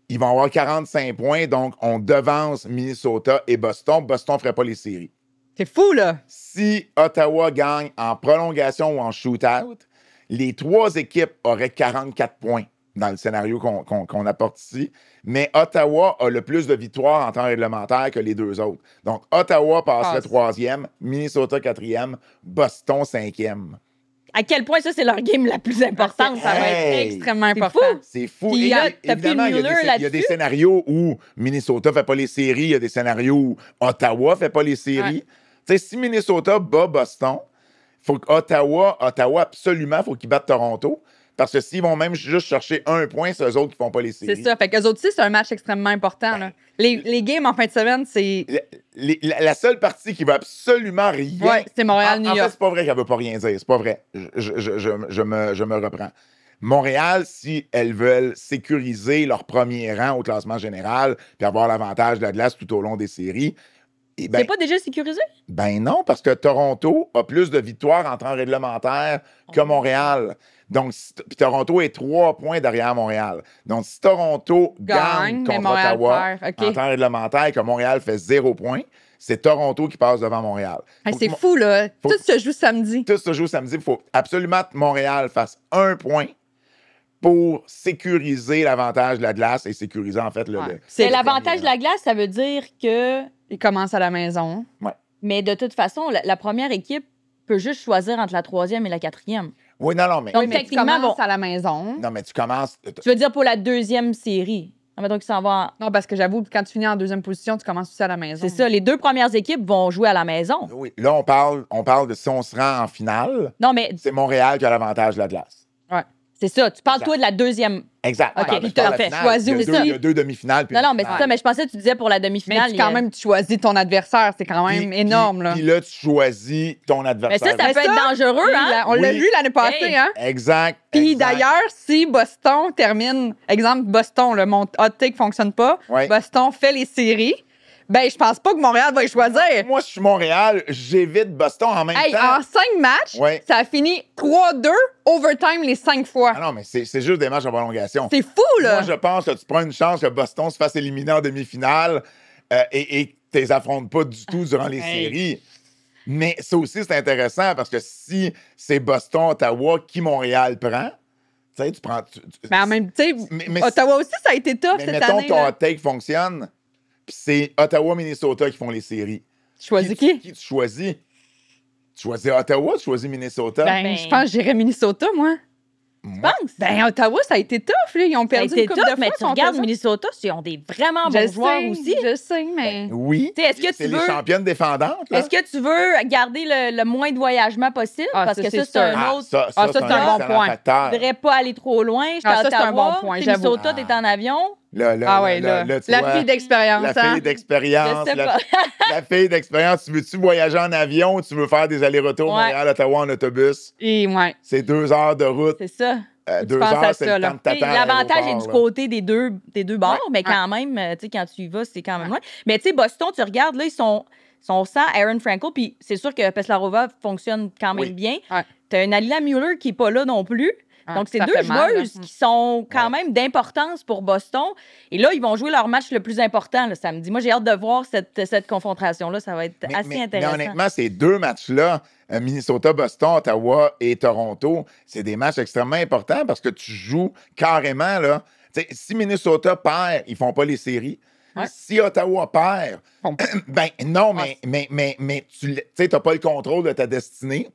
ils vont avoir 45 points, donc on devance Minnesota et Boston. Boston ne ferait pas les séries. C'est fou, là. Si Ottawa gagne en prolongation ou en shootout, les 3 équipes auraient 44 points dans le scénario qu'on apporte ici. Mais Ottawa a le plus de victoires en temps réglementaire que les 2 autres. Donc, Ottawa passerait 3e, Minnesota 4e, Boston 5e. À quel point ça, c'est leur game la plus importante. Ça va être Hey! Extrêmement C'est important. fou. C'est fou. Puis Et là, t'as évidemment, plus il y a Mueller des- il y a des là-dessus. scénarios où Minnesota fait pas les séries, il y a des scénarios où Ottawa fait pas les séries. Ouais. Tu sais, si Minnesota bat Boston, faut que Ottawa absolument, faut qu'ils battent Toronto. Parce que s'ils vont même juste chercher 1 point, c'est eux autres qui font pas les séries. C'est ça. Fait qu'eux autres aussi, c'est un match extrêmement important. Là. Les games en fin de semaine, c'est. La seule partie qui va absolument rien. Ouais, c'est Montréal-New En fait, York. c'est pas vrai qu'elle veut pas rien dire. C'est pas vrai. Je me reprends. Montréal, si elles veulent sécuriser leur premier rang au classement général puis avoir l'avantage de la glace tout au long des séries, eh ben, C'est pas déjà sécurisé? ben non, parce que Toronto a plus de victoires en temps réglementaire que Montréal. Donc, puis Toronto est 3 points derrière Montréal. Donc, si Toronto gagne Mais contre Montréal Ottawa perd. en OK. temps réglementaire et que Montréal fait 0 points, c'est Toronto qui passe devant Montréal. Hey, Faut c'est que fou, là. faut- Tout se joue samedi. Tout se joue samedi. Il faut absolument que Montréal fasse 1 point pour sécuriser l'avantage de la glace et sécuriser, en fait, Ouais. C'est le l'avantage de premier la glace, ça veut dire que. Ils commencent à la maison. Mais de toute façon, la première équipe peut juste choisir entre la 3e et la 4e. Oui, non, mais, Donc, Oui, mais tu techniquement, commences bon. à la maison. non, mais tu commences. Tu veux dire pour la 2e série? Admettons qu'ils s'en vont. Non, parce que j'avoue, quand tu finis en 2e position, tu commences aussi à la maison. C'est ça, les 2 premières équipes vont jouer à la maison. Oui, là, on parle de si on se rend en finale, Non, mais c'est Montréal qui a l'avantage de la glace. c'est ça. Tu parles, Exact. toi, de la 2e. Exact. OK, Je parle puis de la t'as fait finale. choisi Il y a aussi. deux- Il y a 2 demi-finales. puis Non, une non, mais c'est finale. ça. Mais je pensais que tu disais pour la Mais demi-finale. quand même, tu choisis ton adversaire. C'est quand même Puis- énorme, là. Puis là, tu choisis ton Mais adversaire. ça Mais peut être dangereux, Oui, hein? on l'a Oui. vu l'année passée, Hey. hein? Exact. Puis exact. d'ailleurs, si Boston termine, exemple, Boston, mon hot take fonctionne pas, Ouais. Boston fait les séries, ben je pense pas que Montréal va y choisir. Moi, je suis Montréal, j'évite Boston en même Hey, temps. en 5 matchs, Ouais. ça a fini 3-2, overtime les 5 fois. Ah non, mais c'est juste des matchs en prolongation. C'est fou, là! Moi, je pense que tu prends une chance que Boston se fasse éliminer en demi-finale et que tu les affrontes pas du tout durant les Hey. séries. Mais ça aussi, c'est intéressant parce que si c'est Boston-Ottawa qui Montréal prend, tu sais, tu prends. Mais en même temps, mais- Ottawa aussi, ça a été tough mais cette mettons année. ton Là. hot take fonctionne, puis c'est Ottawa-Minnesota qui font les séries. Tu choisis qui? Qui tu choisis? Tu choisis Ottawa, tu choisis Minnesota? Ben, je pense que j'irais Minnesota, moi. Tu penses? Ben, Ottawa, ça a été tough, là. Ils ont Ça a perdu été une couple tough, de fois. mais tu contre regardes eux autres. Minnesota, ils ont des vraiment Je bons joueurs sais, aussi. Je sais, mais... Oui. Tu sais, est-ce que C'est tu les veux- championnes défendantes. là. Est-ce que tu veux garder le moins de voyagement possible? Ah, Parce ça, que c'est ça, c'est un sûr. autre. Ça, Ah, ça, c'est un bon excellent point. facteur. Tu voudrais pas aller trop loin. Je suis Ah, à ça, c'est un Ottawa. bon point, Tu sais, j'avoue. Minnesota, t'es en avion. Là, Ah ouais, là. tu La vois, fille d'expérience, La hein? fille d'expérience. Je sais La, pas. la fille d'expérience. Tu veux-tu voyager en avion ou tu veux faire des allers-retours Ouais. Montréal-Ottawa en autobus? Et ouais. C'est 2 heures de route. C'est ça. 2 penses à heures, c'est ça, le là. temps de Tu sais, t'attendre. à L'avantage est l'aéroport, du là. côté des deux bords, mais quand Ouais. même, tu sais, quand tu y vas, c'est quand même loin. Mais tu sais, Boston, tu regardes, là, ils sont sans Aaron Frankel, puis c'est sûr que Peslarova fonctionne quand même Oui. bien. Ouais. Tu as une Alina Mueller qui n'est pas là non plus. Ah, Donc, c'est ça 2 fait mal, joueuses là. qui sont quand Ouais. même d'importance pour Boston. Et là, ils vont jouer leur match le plus important le samedi. Moi, j'ai hâte de voir cette confrontation-là. Ça va être assez Mais intéressant. honnêtement, ces 2 matchs-là, Minnesota, Boston, Ottawa et Toronto, c'est des matchs extrêmement importants parce que tu joues carrément, là. Tu sais, si Minnesota perd, ils font pas les séries. Ouais. Si Ottawa perd, Bon. ben non, mais tu n'as pas le contrôle de ta destinée.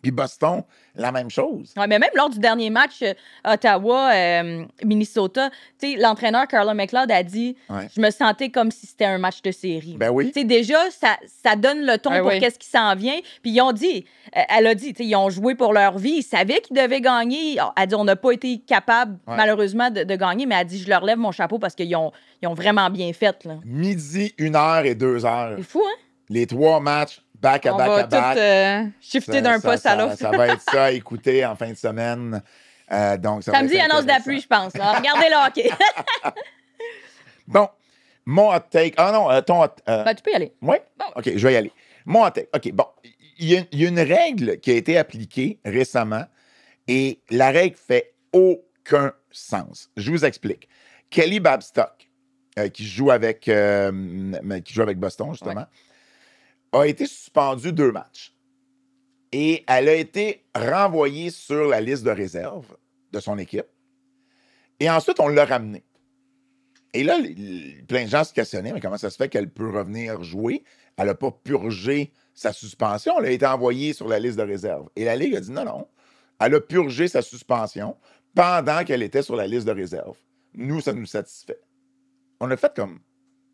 Puis Boston, la même chose. Ouais, mais même lors du dernier match Ottawa-Minnesota, l'entraîneur Carla McLeod a dit Ouais. je me sentais comme si c'était un match de série. Ben oui. Tu sais, déjà, ça donne le ton Ouais, pour oui. qu'est-ce qui s'en vient. Puis ils ont dit, elle a dit, tu sais, ils ont joué pour leur vie. Ils savaient qu'ils devaient gagner. Elle a dit, on n'a pas été capable, Ouais. malheureusement, de gagner, mais elle a dit, je leur lève mon chapeau parce qu'ils ont vraiment bien fait. Là. Midi, 1 heure et 2 heures. C'est fou, hein? Les 3 matchs, back à On back va à back. tout shifter d'un poste à l'autre. Ça va être ça à écouter en fin de semaine. Donc, ça va Samedi, être annonce de la intéressant. pluie, je pense. là. Regardez le hockey. Bon, mon hot take. Ah non, ton hot. Ben, tu peux y aller. Oui? Bon. OK, je vais y aller. Mon hot take. OK, bon. Il y a une règle qui a été appliquée récemment et la règle fait aucun sens. Je vous explique. Kelly Babstock, qui joue avec Boston, justement, a été suspendue 2 matchs. Et elle a été renvoyée sur la liste de réserve de son équipe. Et ensuite, on l'a ramenée. Et là, plein de gens se questionnaient, mais comment ça se fait qu'elle peut revenir jouer? Elle n'a pas purgé sa suspension, elle a été envoyée sur la liste de réserve. Et la Ligue a dit non. Elle a purgé sa suspension pendant qu'elle était sur la liste de réserve. Nous, ça nous satisfait. On a fait comme...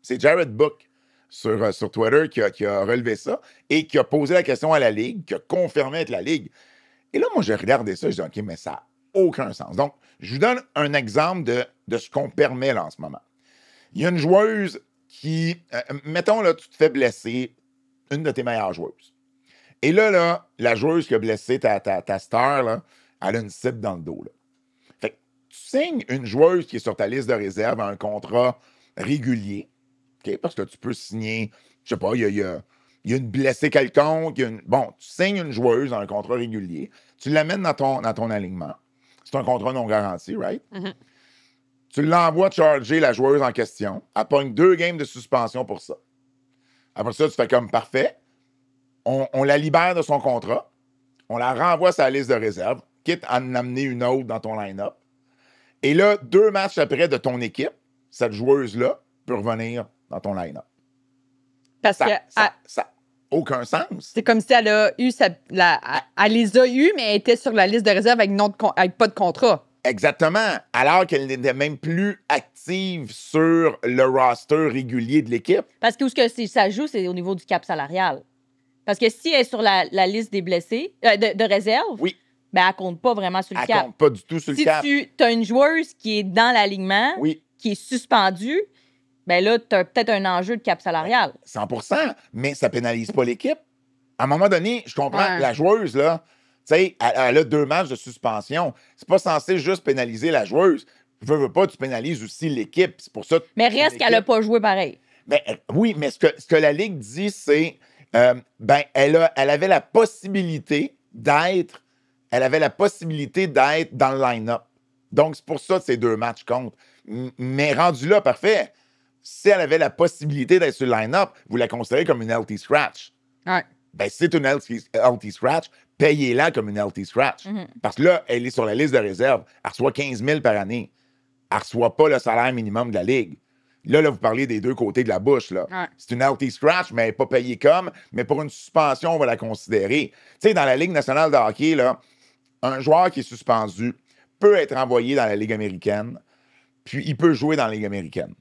C'est Jared Book sur Twitter qui a relevé ça et qui a posé la question à la Ligue, qui a confirmé avec la Ligue. Et là, moi, j'ai regardé ça, je dis, OK, mais ça n'a aucun sens. Donc, je vous donne un exemple de ce qu'on permet là en ce moment. Il y a une joueuse qui, mettons, là, tu te fais blesser, une de tes meilleures joueuses. Et là, la joueuse qui a blessé ta star, là, elle a une cible dans le dos. Là. Fait que tu signes une joueuse qui est sur ta liste de réserve à un contrat régulier, okay? Parce que tu peux signer, je sais pas, il y a une blessée quelconque, bon, tu signes une joueuse dans un contrat régulier, tu l'amènes dans ton alignement. C'est un contrat non garanti, right? Mm-hmm. Tu l'envoies charger la joueuse en question. Elle pogne 2 games de suspension pour ça. Après ça, tu fais comme parfait. On la libère de son contrat. On la renvoie sur la liste de réserve, quitte à en amener une autre dans ton line-up. Et là, 2 matchs après de ton équipe, cette joueuse-là peut revenir dans ton line-up. Parce que Ça n'a aucun sens. c'est comme si elle a eu elle les a eues, mais elle était sur la liste de réserve avec pas de contrat. Exactement. Alors qu'elle n'était même plus active sur le roster régulier de l'équipe. Parce que où ça joue, c'est au niveau du cap salarial. Parce que si elle est sur la liste des blessés, de réserve, Oui. ben elle compte pas vraiment sur le Elle cap. compte pas du tout sur Si le cap. tu as une joueuse qui est dans l'alignement, Oui. qui est suspendue, ben là, tu as peut-être un enjeu de cap salarial. 100%, mais ça pénalise pas l'équipe. À un moment donné, je comprends Ouais. que la joueuse, là, tu sais, elle a 2 matchs de suspension. C'est pas censé juste pénaliser la joueuse. Veux pas, tu pénalises aussi l'équipe. C'est pour ça. Mais reste qu'elle n'a pas joué pareil. Mais, oui, mais ce que la Ligue dit, c'est elle avait la possibilité d'être dans le line-up. Donc, c'est pour ça que ces 2 matchs comptent. Mais rendu là, parfait. Si elle avait la possibilité d'être sur le line-up, vous la considérez comme une LT Scratch. Ouais. Ben, si c'est une LT Scratch, payez-la comme une LT Scratch. Parce que là, elle est sur la liste de réserve. Elle reçoit 15 000 par année. Elle ne reçoit pas le salaire minimum de la Ligue. Là, vous parlez des 2 côtés de la bouche. Là. Ouais. C'est une LT Scratch, mais elle n'est pas payée comme. Mais pour une suspension, on va la considérer. Tu sais, dans la Ligue nationale de hockey, là, un joueur qui est suspendu peut être envoyé dans la Ligue américaine, puis il peut jouer dans la Ligue américaine.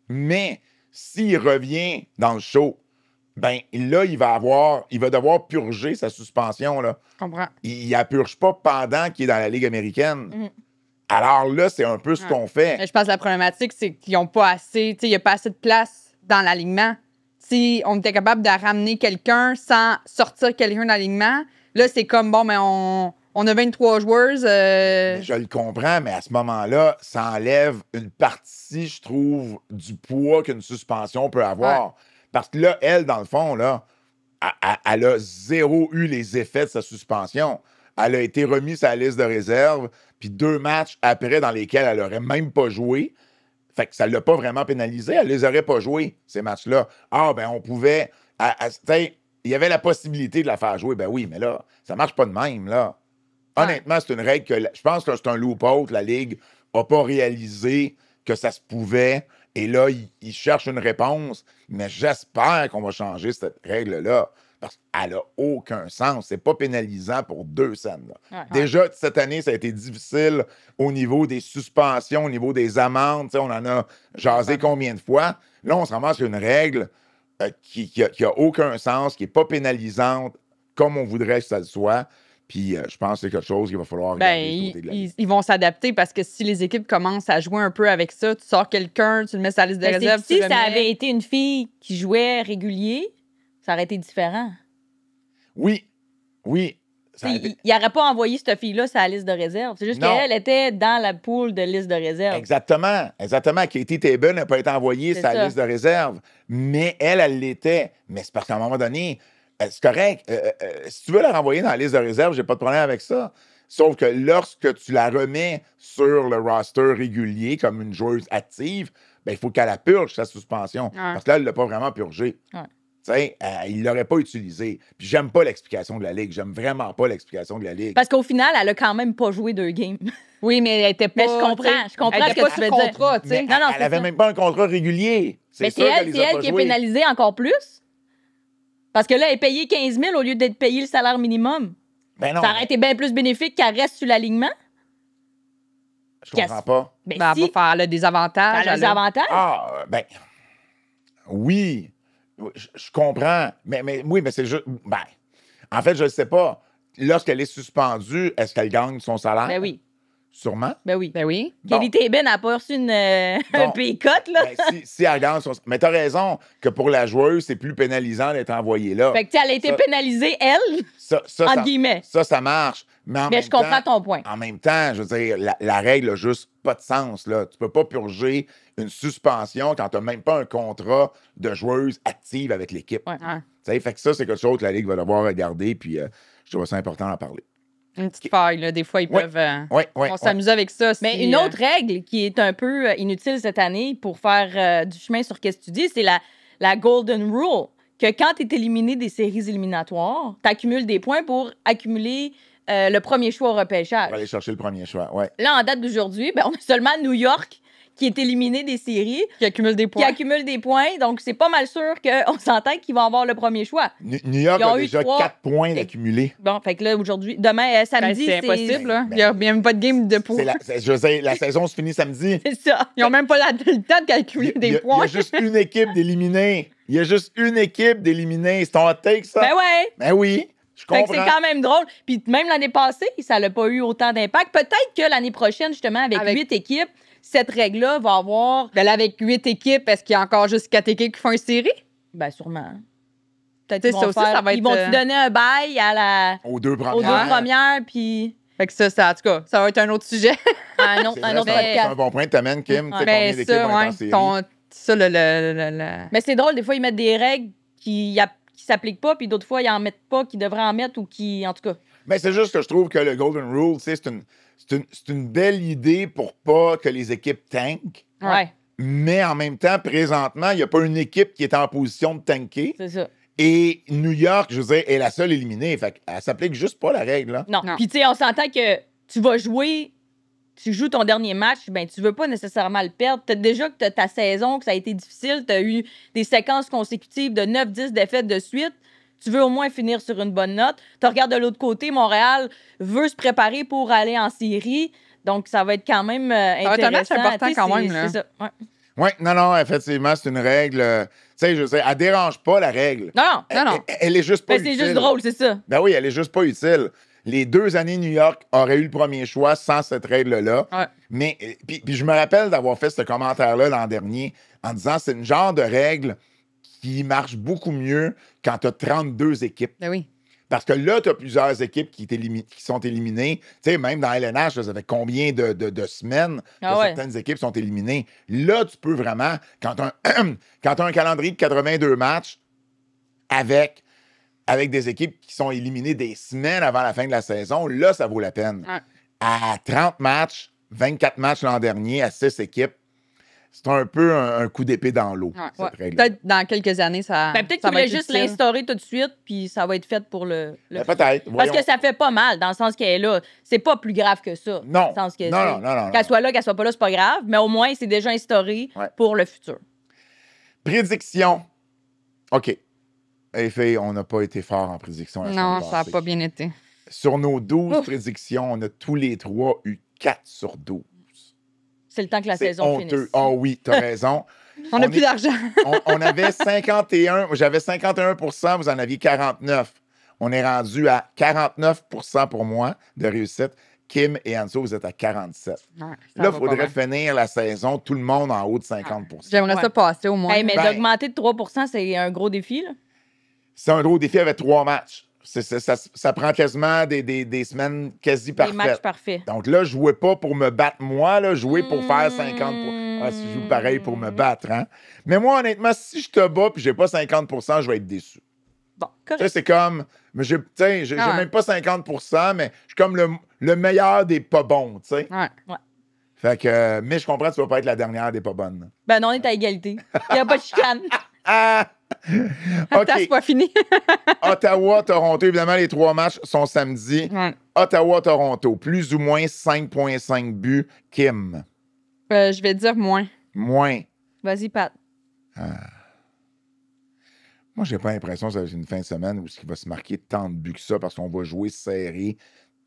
Mais s'il revient dans le show, ben là, il va devoir purger sa suspension. Là. Je comprends. Il ne la purge pas pendant qu'il est dans la Ligue américaine. Alors là, c'est un peu ce qu'on fait. Mais je pense que la problématique, c'est qu'ils n'ont pas assez, il n'y a pas assez de place dans l'alignement. Si on était capable de ramener quelqu'un sans sortir quelqu'un de l'alignement, là, c'est comme, bon, mais on a 23 joueuses. Je le comprends, mais à ce moment-là, ça enlève une partie, je trouve, du poids qu'une suspension peut avoir. Ouais. Parce que là, elle, dans le fond, là, elle a zéro eu les effets de sa suspension. Elle a été remise à la liste de réserve, puis 2 matchs après dans lesquels elle n'aurait même pas joué. Fait que ça ne l'a pas vraiment pénalisé. Elle ne les aurait pas joués, ces matchs-là. Ah, ben on pouvait... il y avait la possibilité de la faire jouer. Ben oui, mais là, ça ne marche pas de même, là. Honnêtement, c'est une règle que... Je pense que c'est un loophole. La Ligue n'a pas réalisé que ça se pouvait. Et là, ils cherchent une réponse. Mais j'espère qu'on va changer cette règle-là. Parce qu'elle n'a aucun sens. C'est pas pénalisant pour 2 scènes. Ouais. Déjà, cette année, ça a été difficile au niveau des suspensions, au niveau des amendes. On en a jasé combien de fois. Là, on se ramasse sur une règle qui a aucun sens, qui n'est pas pénalisante comme on voudrait que ça le soit. Puis je pense que c'est quelque chose qu'il va falloir regarder. Ils vont s'adapter parce que si les équipes commencent à jouer un peu avec ça, tu sors quelqu'un, tu le mets sur la liste de réserve. Si ça avait été une fille qui jouait régulier, ça aurait été différent. Oui. Il n'aurait pas envoyé cette fille-là sur la liste de réserve. C'est juste qu'elle était dans la pool de liste de réserve. Exactement. Katie Tabin n'a pas été envoyée sur la liste de réserve. Mais elle l'était. Mais c'est parce qu'à un moment donné, c'est correct. Si tu veux la renvoyer dans la liste de réserve, j'ai pas de problème avec ça. Sauf que lorsque tu la remets sur le roster régulier comme une joueuse active, ben, il faut qu'elle la purge, sa suspension. Ouais. Parce que là, elle ne l'a pas vraiment purgée. Ouais. Tu sais, il l'aurait pas utilisé. Puis j'aime pas l'explication de la Ligue. J'aime vraiment pas l'explication de la Ligue. Parce qu'au final, elle a quand même pas joué 2 games. Oui, mais elle était pas. Mais je comprends elle ce était que pas tu sous veux dire. contrat, tu sais. Mais Non, non, elle c'est avait ça. même pas un contrat régulier. Mais c'est sûr elle, qu'elle les a pas qui est joués. pénalisée encore plus. Parce que là, elle est payée 15 000 au lieu d'être payée le salaire minimum. Ben non, Ça aurait été bien plus bénéfique qu'elle reste sur l'alignement. je comprends pas. Mais Ben, si, elle va faire elle a des avantages. elle a des elle a- avantages. Ah, ben, oui, je comprends. Mais oui, mais c'est juste. Ben, en fait, je ne sais pas. Lorsqu'elle est suspendue, est-ce qu'elle gagne son salaire? Ben oui, Sûrement. ben oui. Ben oui. Bon. Kelly Tébin n'a pas reçu un Bon. pay cut, là. Ben, si elle gagne son. Mais t'as raison que pour la joueuse, c'est plus pénalisant d'être envoyée là. Fait que, tu sais, elle a été Ça- pénalisée, elle, entre guillemets. ça marche. Mais, en Mais même je comprends temps, ton point. En même temps, je veux dire, la règle n'a juste pas de sens. Là. Tu peux pas purger une suspension quand tu n'as même pas un contrat de joueuse active avec l'équipe. Ouais. Ouais. Tu sais, fait que ça, c'est quelque chose que la Ligue va devoir regarder, puis je trouve ça important d'en parler. Une petite faille, là. Des fois, ils Ouais. peuvent. Oui, On va s'amuser avec ça. Mais si, une autre règle qui est un peu inutile cette année pour faire du chemin sur ce que tu dis, c'est la Golden Rule. Que quand tu es éliminé des séries éliminatoires, tu accumules des points pour accumuler le premier choix au repêchage. On va aller chercher le premier choix. Ouais. Là, en date d'aujourd'hui, ben, on a seulement New York qui est éliminé des séries, qui accumulent des qui points. accumule des points. Donc, c'est pas mal sûr qu'on s'entend qu'ils vont avoir le premier choix. New York Ils ont a eu déjà 3. 4 points d'accumulés. Bon, fait que là, aujourd'hui, demain, Ben, samedi, c'est impossible, là. Ben, Il n'y a même pas de game de points. Je veux dire, la saison se finit samedi. C'est ça. Ils n'ont même pas le temps de calculer Il y des a points. juste une équipe d'éliminés. Il y a juste une équipe d'éliminés. C'est ton hot take, ça? Ben ouais. Ben oui, je Fait comprends. que c'est quand même drôle. Puis même l'année passée, ça n'a pas eu autant d'impact. Peut-être que l'année prochaine, justement, avec 8 équipes, cette règle-là va avoir... Ben là, avec 8 équipes, est-ce qu'il y a encore juste 4 équipes qui font une série? Ben sûrement. Peut-être Tu sais, qu'ils ça vont aussi, faire- ça va Ils être, vont te donner un bail Aux deux aux premières. deux premières, puis Fait que ça, en tout cas, ça va être un autre sujet. un autre, C'est un vrai, autre c'est podcast. un bon point que t'amènes, Kim. Tu sais, Mais combien d'équipes ça, vont être en ouais. série? Ça, le- Mais c'est drôle, des fois, ils mettent des règles qui s'appliquent pas, puis d'autres fois, ils en mettent pas, qui devraient en mettre ou qui... En tout cas, Mais c'est juste que je trouve que le Golden Rule, tu sais, c'est une belle idée pour pas que les équipes tankent. ouais, Mais en même temps, présentement, il n'y a pas une équipe qui est en position de tanker. c'est ça. Et New York, je veux dire, est la seule éliminée. Fait qu'elle s'applique juste pas la règle. Là. Non. Non. Puis, tu sais, on s'entend que tu vas jouer, tu joues ton dernier match, ben tu veux pas nécessairement le perdre. Déjà que ta saison, que ça a été difficile, tu as eu des séquences consécutives de 9-10 défaites de suite. Tu veux au moins finir sur une bonne note. Tu regardes de l'autre côté, Montréal veut se préparer pour aller en série. Donc, ça va être quand même intéressant. va être un match important Tu sais, quand c'est- même, là. C'est ça. Ouais. Oui, non, effectivement, c'est une règle. Tu sais, je sais, elle dérange pas la règle. Non, non. Non, non. Elle est juste pas Ben, c'est utile. juste drôle, c'est ça. Ben oui, elle est juste pas utile. Les 2 années New York auraient eu le premier choix sans cette règle-là. Ouais. Mais puis je me rappelle d'avoir fait ce commentaire-là l'an dernier en disant c'est une genre de règle qui marche beaucoup mieux quand tu as 32 équipes. Ben oui. Parce que là, tu as plusieurs équipes qui sont éliminées. Tu sais, même dans LNH, là, ça fait combien de semaines que Ah ouais. certaines équipes sont éliminées. Là, tu peux vraiment, quand tu as un calendrier de 82 matchs avec des équipes qui sont éliminées des semaines avant la fin de la saison, là, ça vaut la peine. Ouais. À 30 matchs, 24 matchs l'an dernier, à 6 équipes, c'est un peu un coup d'épée dans l'eau, Ouais. cette Ouais. règle. Peut-être dans quelques années, ça. Ben, peut-être ça qu'ils va voulaient être juste utile. l'instaurer tout de suite, puis ça va être fait pour le Ben, peut-être. Parce voyons. que ça fait pas mal, dans le sens qu'elle est là. C'est pas plus grave que ça. Non. Dans le sens que, Non, tu sais, non, non, non, Qu'elle non. soit là, qu'elle soit pas là, c'est pas grave, mais au moins, c'est déjà instauré Ouais. pour le futur. Prédiction. OK. Les filles, on n'a pas été fort en prédiction la Non, semaine ça n'a passée. pas bien été. Sur nos 12 Ouf. prédictions, on a tous les 3 eu 4 sur 12. C'est le temps que la C'est saison honteux. finisse. Ah oui, t'as raison. On n'a est- plus d'argent. on avait 51, j'avais 51%, vous en aviez 49. On est rendu à 49% pour moi de réussite. Kim et Anso, vous êtes à 47. Ouais, ça Là, va il pas faudrait bien. finir la saison, tout le monde en haut de 50%. J'aimerais Ouais. ça passer au moins. Hey, mais Ben- d'augmenter de 3 c'est un gros défi. Là. C'est un gros défi avec 3 matchs. Ça prend quasiment des semaines quasi Des matchs parfaites. parfaits. Donc là, je jouais pas pour me battre moi, là, jouer pour faire 50 Mmh. Ah, si je joue pareil pour me battre, hein? Mais moi, honnêtement, si je te bats puis j'ai pas 50 je vais être déçu. Bon, Tu sais, correct. c'est comme. Mais j'ai Ah ouais. même pas 50 mais je suis comme le meilleur des pas bons, tu sais. Ouais. Fait que. Mais je comprends que tu vas pas être la dernière des pas bonnes. Ben non, on est à égalité. Il n'y a pas de chicane. Attends, c'est OK. pas fini. Ottawa, Toronto. Évidemment, les 3 matchs sont samedi. Ouais. Ottawa, Toronto. Plus ou moins 5,5 buts. Kim. Je vais dire moins. Moins. Vas-y, Pat. Moi, j'ai pas l'impression que ça va être une fin de semaine où il va se marquer tant de buts que ça parce qu'on va jouer serré.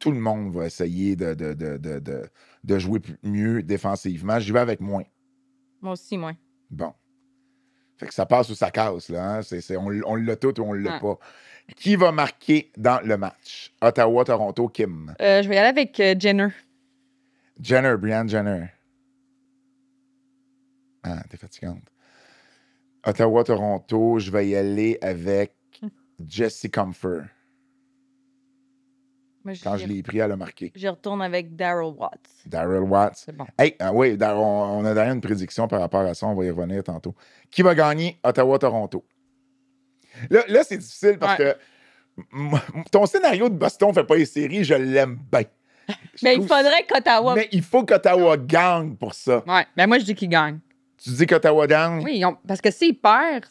Tout le monde va essayer de jouer mieux défensivement. J'y vais avec moins. Moi aussi, moins. Bon. Fait que ça passe ou ça casse, là. Hein? On l'a tout ou on l'a Ouais. pas. Qui va marquer dans le match? Ottawa, Toronto, Kim. Je vais y aller avec Jenner. Jenner, Brianne Jenner. Ah, t'es fatigante. Ottawa, Toronto, je vais y aller avec Jesse Comfer. Moi, Quand je l'ai pris, elle a marqué. je retourne avec Daryl Watts. Daryl Watts. C'est bon. Hey, oui, on a d'ailleurs une prédiction par rapport à ça. On va y revenir tantôt. Qui va gagner? Ottawa-Toronto. Là c'est difficile parce que ton scénario de Boston ne fait pas les séries. Je l'aime bien. Mais il faudrait qu'Ottawa... Mais il faut qu'Ottawa gagne pour ça. Ouais. Ben moi, je dis qu'il gagne. Tu dis qu'Ottawa gagne? Oui, parce que s'il perd,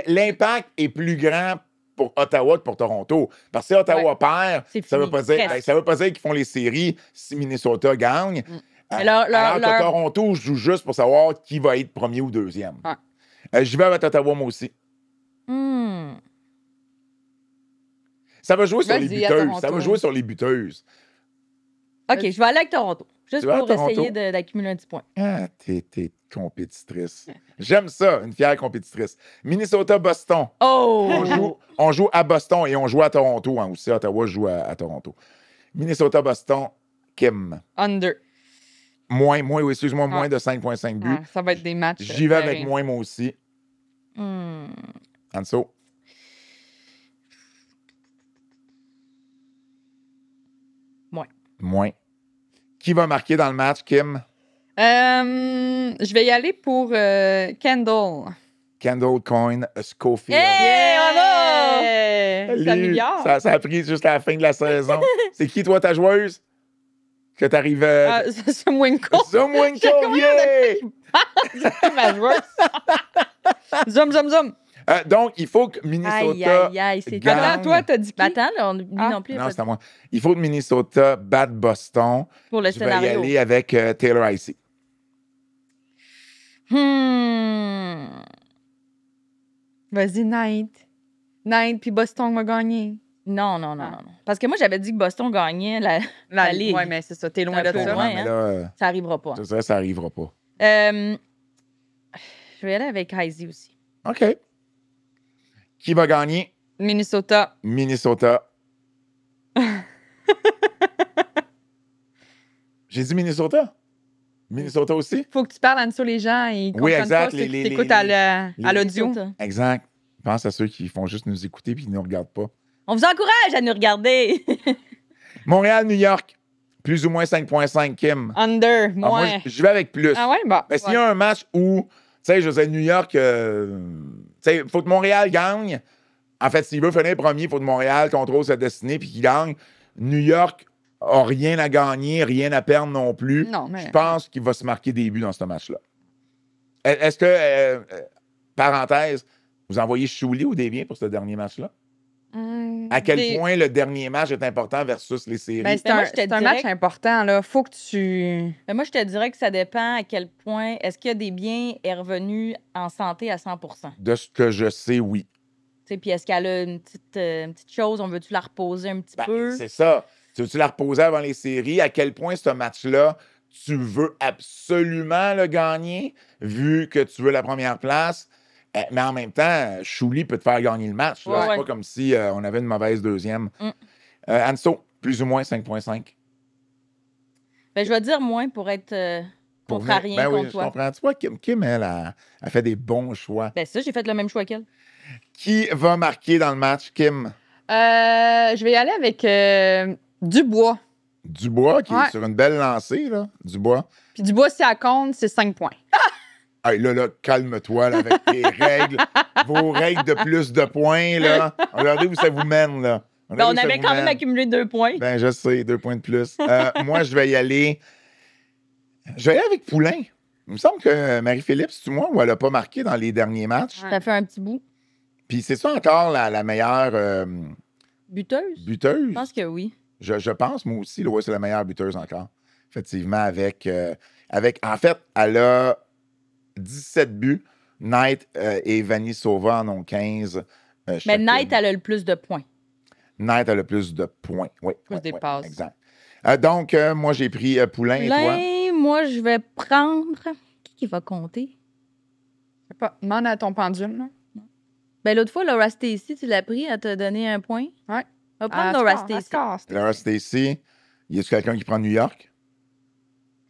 L'impact est plus grand pour Ottawa que pour Toronto. Parce que si Ottawa perd, C'est ça fini. veut pas dire, Presque. ça veut pas dire qu'ils font les séries si Minnesota gagne. Mais leur- Alors que leur- Toronto joue juste pour savoir qui va être premier ou deuxième. Ouais. J'y vais avec Ottawa, moi aussi. Hmm. Ça va jouer sur les Vas-y, à buteuses. Toronto. Ça va jouer sur les buteuses. OK, je vais aller avec Toronto. Juste Tu vas à pour Toronto? essayer d'accumuler un petit point. Ah, t'es compétitrice. J'aime ça, une fière compétitrice. Minnesota-Boston. Oh! On joue à Boston et on joue à Toronto hein, aussi. Ottawa joue à Toronto. Minnesota-Boston, Kim. under. Moins, oui, excuse-moi, moins Ouais. de 5,5 buts. Ouais, ça va être des matchs. J'y vais avec serrés. moins, moi aussi. Hmm. Anso. Moins. Moins. Qui va marquer dans le match, Kim? Je vais y aller pour Kendall. Kendall Coyne, Schofield. Hey, bravo! Ça Salut. m'améliore. Ça a pris jusqu'à la fin de la saison. C'est qui, toi, ta joueuse? Que t'arrives... C'est Winkle. Zoom Winkle, Comment yeah! C'est ma joueuse. Zoom, zoom, zoom. Donc, il faut que Aïe, Minnesota... aïe, aïe, c'est gagne. Attends, toi, t'as dit qui? Ben attends, là, lui Ah. non plus. Non, pas- c'est à moi. Il faut que Minnesota batte Boston. pour le Je vais y scénario. aller avec Taylor Icy. Vas-y, Knight. Knight, puis Boston va gagner. Non, non, non, Ah. non, non. Parce que moi, j'avais dit que Boston gagnait la Ligue. Ouais, mais c'est ça. T'es loin Un de peu ça. loin. mais hein. là, Ça arrivera pas. ça arrivera pas. Je vais aller avec Heisey aussi. OK. Qui va gagner? Minnesota. Minnesota. J'ai dit Minnesota? Minnesota aussi? Faut que tu parles en dessous les gens. Ils comprennent exact, pas ceux qui les- t'écoutent à l'audio. Minnesota. Exact. Pense à ceux qui font juste nous écouter puis qui ne nous regardent pas. On vous encourage à nous regarder. Montréal, New York. Plus ou moins 5,5, Kim. Under, Ah, moi, moins. je vais avec plus. Ah ouais, bon. Ben, s'il y a un match où, tu sais, je veux dire, New York, tu sais, il faut que Montréal gagne. En fait, s'il veut finir premier, il faut que Montréal contrôle sa destinée puis qu'il gagne. New York a rien à gagner, rien à perdre non plus. Non, mais- Je pense qu'il va se marquer des buts dans ce match-là. Est-ce que, parenthèse, vous envoyez Chouli ou Desbiens pour ce dernier match-là? À quel Des- point le dernier match est important versus les séries? Ben, c'est Mais moi, un, je te c'est un dirais match que- important, là. Faut que tu. Mais moi, je te dirais que ça dépend à quel point. Est-ce que Desbiens est revenu en santé à 100 De ce que je sais, oui. Tu sais, puis est-ce qu'elle a une petite chose, on veut-tu la reposer un petit Ben, peu? c'est ça. Tu veux-tu la reposer avant les séries? À quel point ce match-là, tu veux absolument le gagner, vu que tu veux la première place? Mais en même temps, Chouli peut te faire gagner le match. là. Ouais, C'est ouais. pas comme si on avait une mauvaise deuxième. Mm. Anso, plus ou moins 5,5. Ben, je vais dire moins pour être contrarien Ben oui, contre je toi. comprends. Tu vois, Kim, elle a fait des bons choix. Ben ça, j'ai fait le même choix qu'elle. Qui va marquer dans le match, Kim? Je vais y aller avec Dubois. Dubois, qui Ouais. est sur une belle lancée, là. Dubois. Puis Dubois, si elle compte, c'est 5 points. Hey, là, calme-toi là, avec tes règles. Vos règles de plus de points, là. Regardez où ça vous mène, là. Ben, on Regardez où ça avait vous quand même mène. accumulé 2 points. Ben, je sais, 2 points de plus. Moi, je vais y aller. Je vais y aller avec Poulain. Il me semble que Marie-Philippe, c'est moi, où elle n'a pas marqué dans les derniers matchs. Ça fait un petit bout. Puis c'est ça encore la meilleure Buteuse? buteuse? Je pense que oui. Je pense, moi aussi, là, ouais, c'est la meilleure buteuse encore. Effectivement, avec. En fait, elle a 17 buts. Knight et Vanny Sauva en ont 15. Mais chacune. Knight, elle a le plus de points. Knight a le plus de points. Oui. Plus des passes. Exact. Donc, moi, j'ai pris Poulain et toi? Poulain, moi, je vais prendre... Qui va compter? Je sais pas. Demande à ton pendule, là. Ben, l'autre fois, Laura Stacy, tu l'as pris, elle t'a donné un point. Ouais. On va prendre Laura Stacy. Laura Stacy. Y a-tu quelqu'un qui prend New York?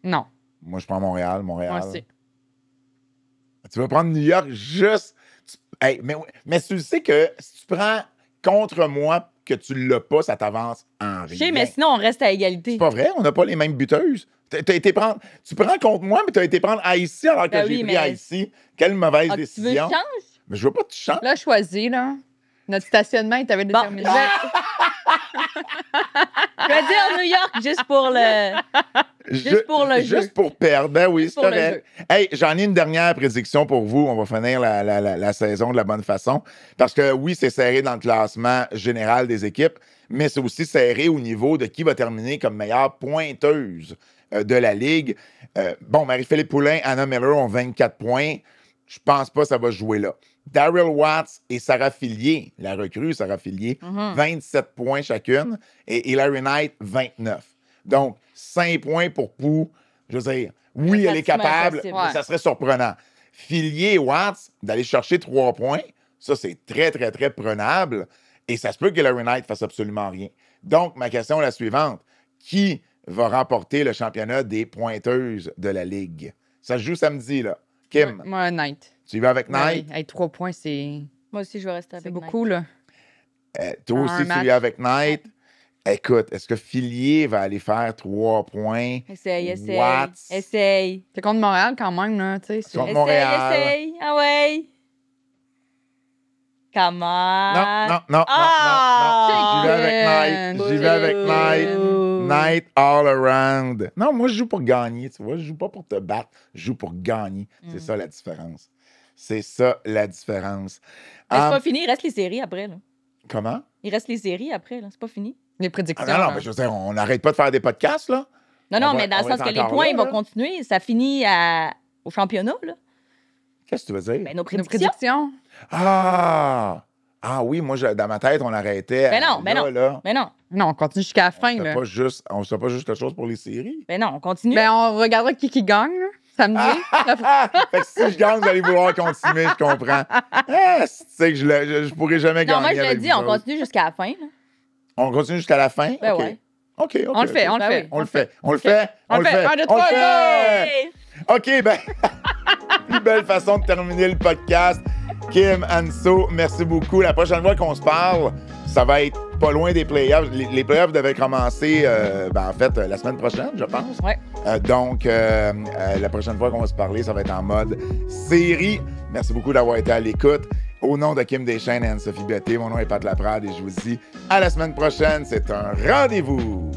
Non. Moi, je prends Montréal. Moi aussi. Tu vas prendre New York juste... Hey, mais tu sais que si tu prends contre moi que tu l'as pas, ça t'avance en rien. Je sais, mais sinon, on reste à égalité. C'est pas vrai, on n'a pas les mêmes buteuses. Tu prends contre moi, mais tu as été prendre Icy alors que Ben j'ai oui, pris mais- Icy. Quelle mauvaise Ah, tu veux que décision. je change? Mais je veux pas que tu changes. Là, choisis, là. Notre stationnement, il t'avait Bon, déterminé. je vais dire New York juste pour le... Juste pour le jeu. Juste pour perdre. Ben oui, c'est pour le correct. Hey, j'en ai une dernière prédiction pour vous. On va finir la saison de la bonne façon. Parce que oui, c'est serré dans le classement général des équipes, mais c'est aussi serré au niveau de qui va terminer comme meilleure pointeuse de la Ligue. Bon, Marie-Philippe Poulain, Anna Miller ont 24 points. Je pense pas que ça va se jouer là. Daryl Watts et Sarah Fillier, la recrue Sarah Fillier, 27 points chacune. Et Hilary Knight, 29. Donc, 5 points pour Pou. Je veux dire, oui, elle est capable, impossible. mais ça serait surprenant. Fillier et Watts, d'aller chercher 3 points, ça, c'est très, très, très prenable. Et ça se peut que Hilary Knight fasse absolument rien. Donc, ma question est la suivante. Qui va remporter le championnat des pointeuses de la Ligue? Ça se joue samedi, là. Kim, Moi, Knight. tu y vas avec Knight? Ouais, 3 points, c'est Moi aussi, je vais rester avec c'est Knight. beaucoup, là. Toi Un aussi, tu match. y vas avec Knight? Écoute, est-ce que Fillier va aller faire 3 points? Essaye. Watts. Essaye. C'est contre Montréal, quand même, là. Tu sais, c'est- Contre Montréal. Essaye. Ah ouais. Come on. Non. Ah! J'y vais avec Knight. J'y vais avec Knight. Knight all around. Non, moi, je joue pour gagner, tu vois. Je joue pas pour te battre. Je joue pour gagner. C'est ça, la différence. C'est ça, la différence. Mais c'est pas fini, il reste les séries après. Là. Comment? Il reste les séries après, là. C'est pas fini. Les Ah, prédictions. non, là. mais je veux dire, on n'arrête pas de faire des podcasts, là. Non, On non, va- mais dans on le va sens être que les encore points là, ils vont là. continuer. Ça finit au championnat, là. Qu'est-ce que tu veux dire? Ben, nos Nos prédictions. prédictions. Ah oui, moi, dans ma tête, on arrêtait. Ben non, ben là, non. là. Mais non. Non, on continue jusqu'à la fin, On là. ne fait pas juste quelque chose pour les séries. Ben non, on continue. Ben, on regardera qui gagne, là, samedi. Fait que si je gagne, vous allez vouloir continuer, je comprends. Ah, tu sais que je pourrais jamais gagner. non, moi, je le avec dis, vous on autres. continue jusqu'à la fin, là. On continue jusqu'à la fin? Ben OK. ouais. OK. On le fait, on le Ben fait. oui. On le fait. On le fait. On le fait. Un, deux, On le trois, fait. Hey! OK, ben, plus belle façon de terminer le podcast. Kim, Anso, merci beaucoup. La prochaine fois qu'on se parle, ça va être pas loin des playoffs. Les playoffs devaient commencer, en fait, la semaine prochaine, je pense. Ouais. Donc, la prochaine fois qu'on va se parler, ça va être en mode série. Merci beaucoup d'avoir été à l'écoute. Au nom de Kim Deschênes et Anne-Sophie Betté, mon nom est Pat Laprade et je vous dis à la semaine prochaine. C'est un rendez-vous.